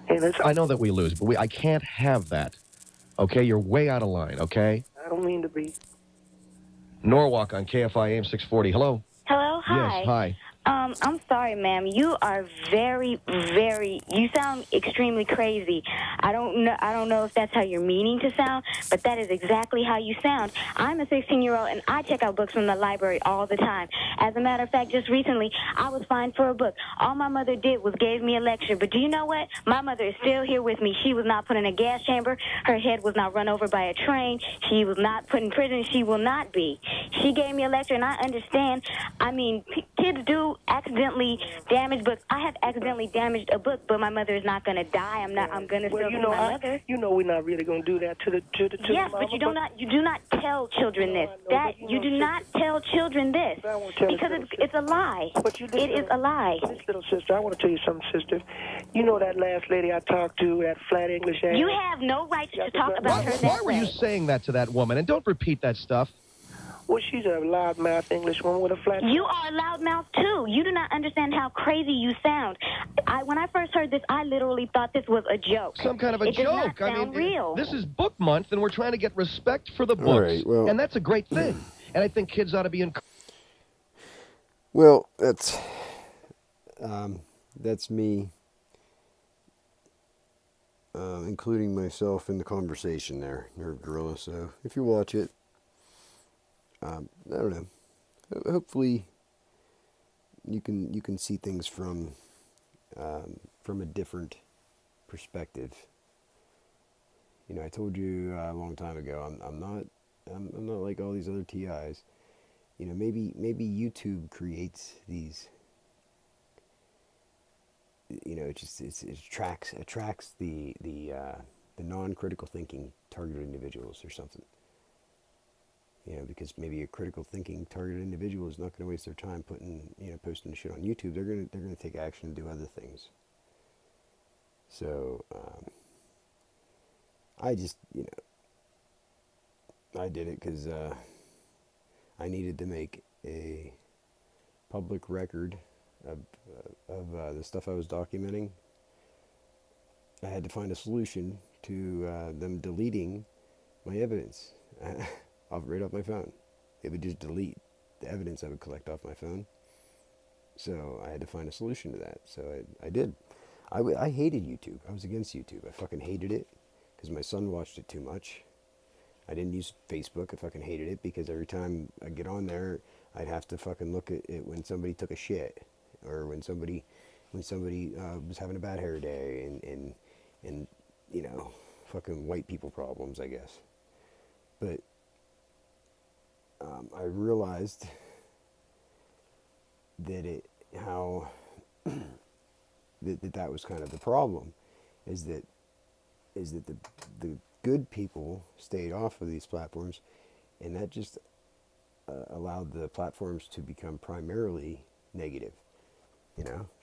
And I know that we lose, but I can't have that. Okay, you're way out of line, okay? I don't mean to be. Norwalk on KFI AM 640. Hello? Hello, hi. Yes, hi. I'm sorry, ma'am. You are you sound extremely crazy. I don't know if that's how you're meaning to sound, but that is exactly how you sound. I'm a 16-year-old, and I check out books from the library all the time. As a matter of fact, just recently, I was fined for a book. All my mother did was gave me a lecture, but do you know what? My mother is still here with me. She was not put in a gas chamber. Her head was not run over by a train. She was not put in prison. She will not be. She gave me a lecture, and I understand. I mean, kids do accidentally damage books. I have accidentally damaged a book, but my mother is not going to die. I'm going to still see my mother. You know we're not really going to do that to the yes, mama, but you do not tell children this. You do not tell children this because it's a lie. It is a lie. Little sister, I want to tell you something, sister. You know that last lady I talked to, that flat English ass? You have no right to talk about her that Why were you saying that to that woman? And don't repeat that stuff. Well, she's a loudmouth English woman with a flat... You are a loudmouth, too. You do not understand how crazy you sound. When I first heard this, I literally thought this was a joke. Some kind of a joke. Does not sound real. This is book month, and we're trying to get respect for the books. All right, well, and that's a great thing. And I think kids ought to be encouraged. Well, that's me including myself in the conversation there, Nerd Gorilla. So if you watch it, I don't know. Hopefully, you can see things from a different perspective. You know, I told you a long time ago. I'm not like all these other TIs. maybe YouTube creates these. It attracts the non-critical thinking targeted individuals or something. Because maybe a critical thinking targeted individual is not going to waste their time posting the shit on YouTube. They're gonna take action and do other things. So I just I did it because I needed to make a public record of the stuff I was documenting. I had to find a solution to them deleting my evidence right off my phone. It would just delete the evidence I would collect off my phone. So I had to find a solution to that. So I did. I hated YouTube. I was against YouTube. I fucking hated it because my son watched it too much. I didn't use Facebook. I fucking hated it because every time I get on there, I'd have to fucking look at it when somebody took a shit, or when somebody was having a bad hair day, and fucking white people problems, I guess. But I realized that that was kind of the problem, is that the good people stayed off of these platforms, and that just allowed the platforms to become primarily negative.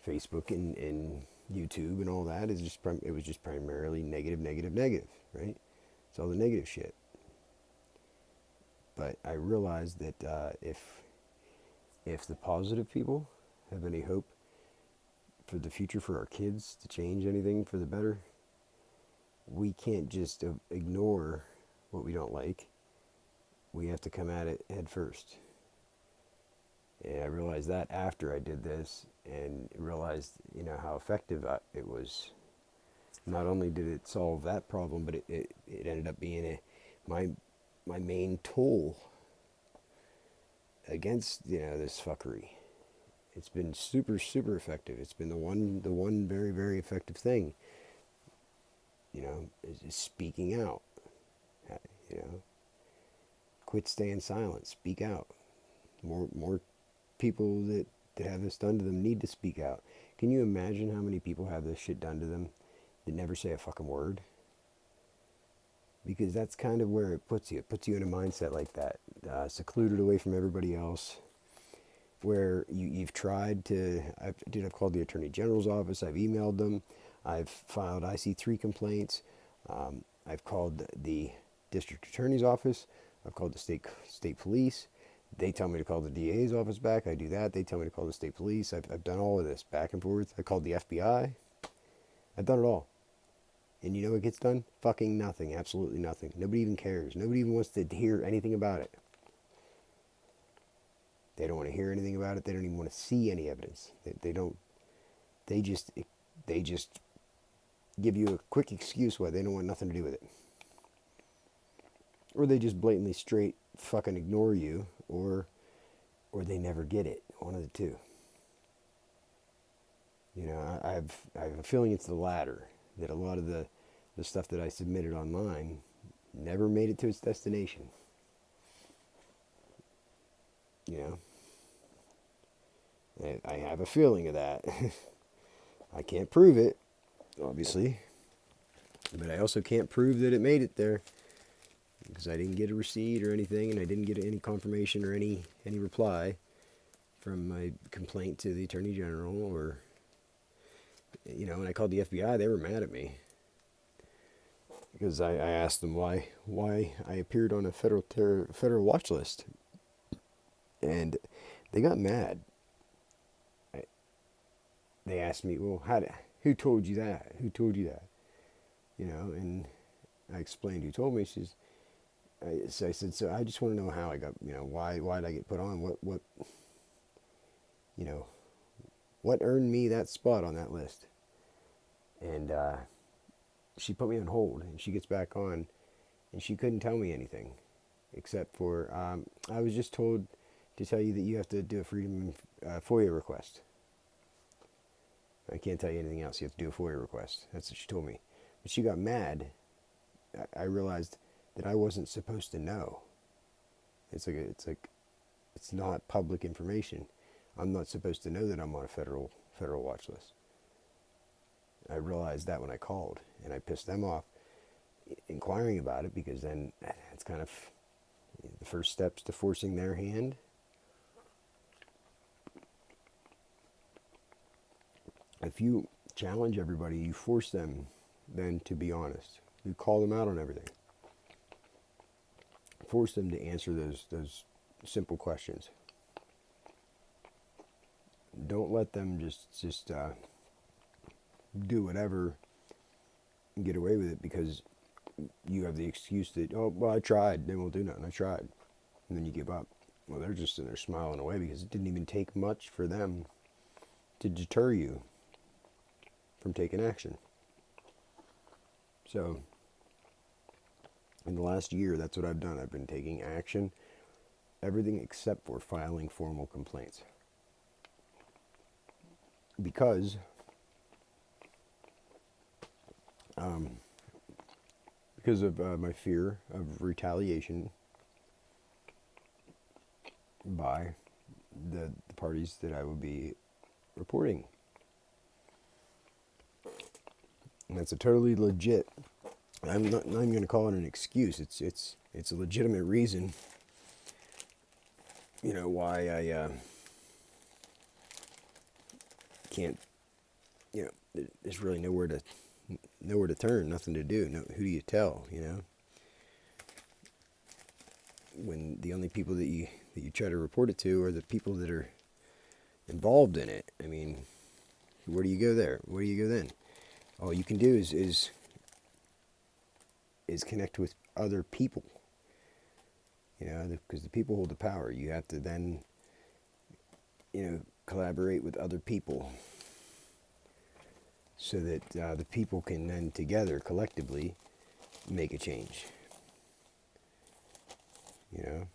Facebook and YouTube and all that is it was just primarily negative, right? It's all the negative shit. But I realized that if the positive people have any hope for the future, for our kids to change anything for the better, we can't just ignore what we don't like. We have to come at it head first. And I realized that after I did this, and realized how effective it was. Not only did it solve that problem, but it ended up being my main tool against this fuckery. It's been super effective. It's been the one very, very effective thing. Is speaking out. Quit staying silent. Speak out. More people that have this done to them need to speak out. Can you imagine how many people have this shit done to them that never say a fucking word? Because that's kind of where it puts you. It puts you in a mindset like that, secluded away from everybody else, where you've tried to. I've called the Attorney General's office. I've emailed them. I've filed IC3 complaints. I've called the District Attorney's office. I've called the state police. They tell me to call the DA's office back. I do that. They tell me to call the state police. I've done all of this back and forth. I called the FBI. I've done it all. And you know what gets done? Fucking nothing. Absolutely nothing. Nobody even cares. Nobody even wants to hear anything about it. They don't want to hear anything about it. They don't even want to see any evidence. They don't. They just give you a quick excuse why they don't want nothing to do with it. Or they just blatantly straight fucking ignore you, or they never get it. One of the two. I have a feeling it's the latter, that a lot of the stuff that I submitted online never made it to its destination. I have a feeling of that. I can't prove it, obviously, but I also can't prove that it made it there, because I didn't get a receipt or anything, and I didn't get any confirmation or any reply from my complaint to the Attorney General, or when I called the FBI, they were mad at me because I asked them why I appeared on a federal watch list, and they got mad. They asked me, well, who told you that? Who told you that? And I explained who told me. So I said, so I just want to know how I got, why did I get put on? What earned me that spot on that list? And she put me on hold, and she gets back on, and she couldn't tell me anything, except for I was just told to tell you that you have to do a FOIA request. I can't tell you anything else. You have to do a FOIA request. That's what she told me. But she got mad. I realized that I wasn't supposed to know. It's like it's not public information. I'm not supposed to know that I'm on a federal watch list. I realized that when I called, and I pissed them off inquiring about it, because then it's kind of the first steps to forcing their hand. If you challenge everybody, you force them then to be honest. You call them out on everything. Force them to answer those simple questions. Don't let them just do whatever and get away with it because you have the excuse that, oh, well, I tried. They won't do nothing. I tried. And then you give up. Well, they're just sitting there smiling away because it didn't even take much for them to deter you from taking action. So, in the last year, that's what I've done. I've been taking action, everything except for filing formal complaints. Because of my fear of retaliation by the parties that I would be reporting. And that's a totally legit. I'm not even going to call it an excuse. It's a legitimate reason. You know why I can't. You know, there's really nowhere to turn, nothing to do. No, who do you tell? You know, when the only people that you try to report it to are the people that are involved in it. I mean, where do you go there? Where do you go then? All you can do is connect with other people. You know, because the people hold the power. You have to then, you know, collaborate with other people so that the people can then together, collectively, make a change. You know?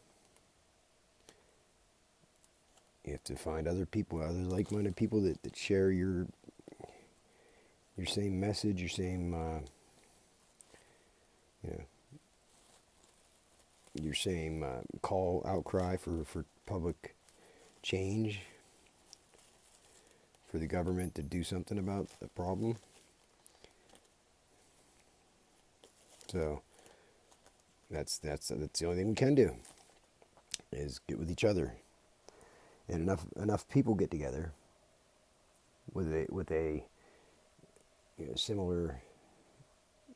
You have to find other people, other like-minded people that share your same message, your same, you know, your same outcry for public change, for the government to do something about the problem. So that's the only thing we can do, is get with each other, and enough people get together with a you know, similar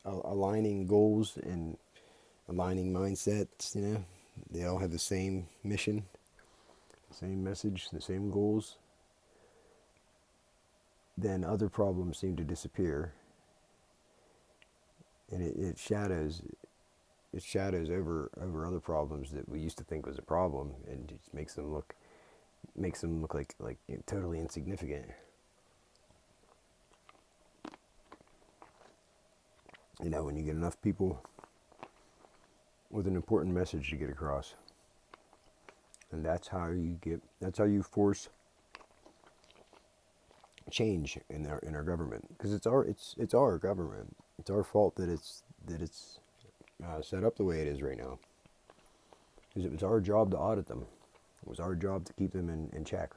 aligning goals and aligning mindsets. You know, they all have the same mission, the same message, the same goals. Then other problems seem to disappear, and it shadows over other problems that we used to think was a problem, and it makes them look like you know, totally insignificant. You know, when you get enough people with an important message to get across, and that's how you force change in our government, because it's our government. It's our fault that it's set up the way it is right now. Because it was our job to audit them. It was our job to keep them in check.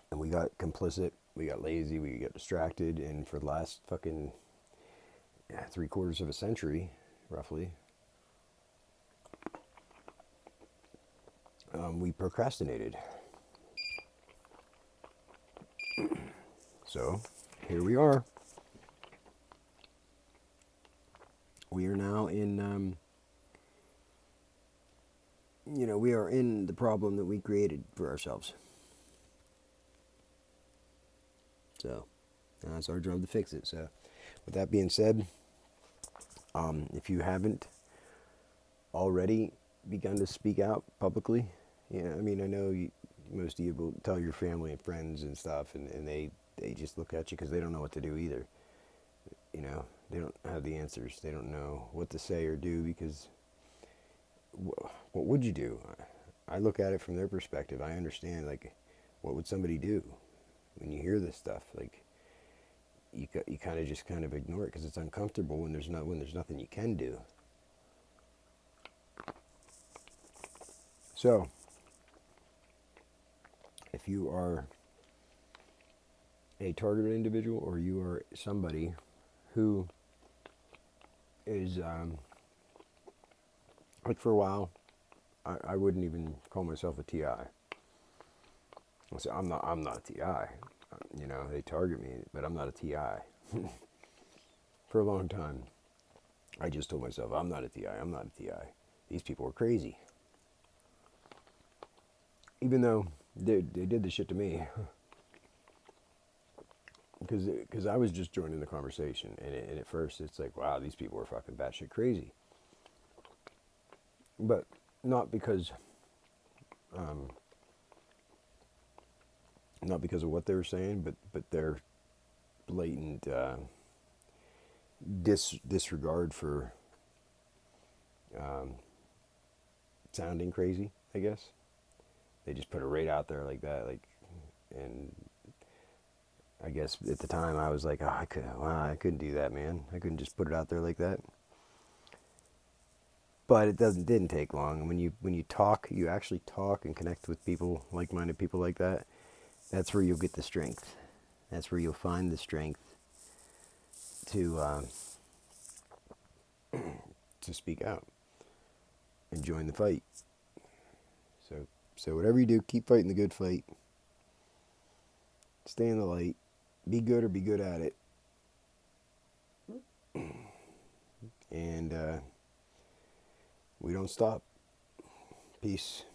And we got complicit, we got lazy, we got distracted, and for the last fucking 3/4 of a century, roughly, we procrastinated. So, here we are. We are now in, you know, we are in the problem that we created for ourselves. So, it's our job to fix it. So, with that being said, if you haven't already begun to speak out publicly, you know, I mean, I know most of you will tell your family and friends and stuff, and they just look at you because they don't know what to do either. You know, they don't have the answers. They don't know what to say or do, because what would you do? I look at it from their perspective. I understand, like, what would somebody do when you hear this stuff? Like, you kind of ignore it because it's uncomfortable when there's nothing you can do. So, if you are a targeted individual or you are somebody who is, like for a while, I wouldn't even call myself a TI. So I'm not a TI. You know, they target me, but I'm not a TI. For a long time, I just told myself, I'm not a TI, I'm not a TI. These people are crazy. Even though they did the shit to me. Because I was just joining the conversation, and at first it's like, wow, these people are fucking batshit crazy. But not because of what they were saying, but their blatant disregard for sounding crazy, I guess. They just put it right out there like that, and I guess at the time I was like, oh, I couldn't do that, man. I couldn't just put it out there like that. But it didn't take long. When you talk, you actually talk and connect with people, like-minded people like that. That's where you'll get the strength. That's where you'll find the strength to speak out and join the fight. So whatever you do, keep fighting the good fight. Stay in the light. Be good or be good at it. And we don't stop. Peace.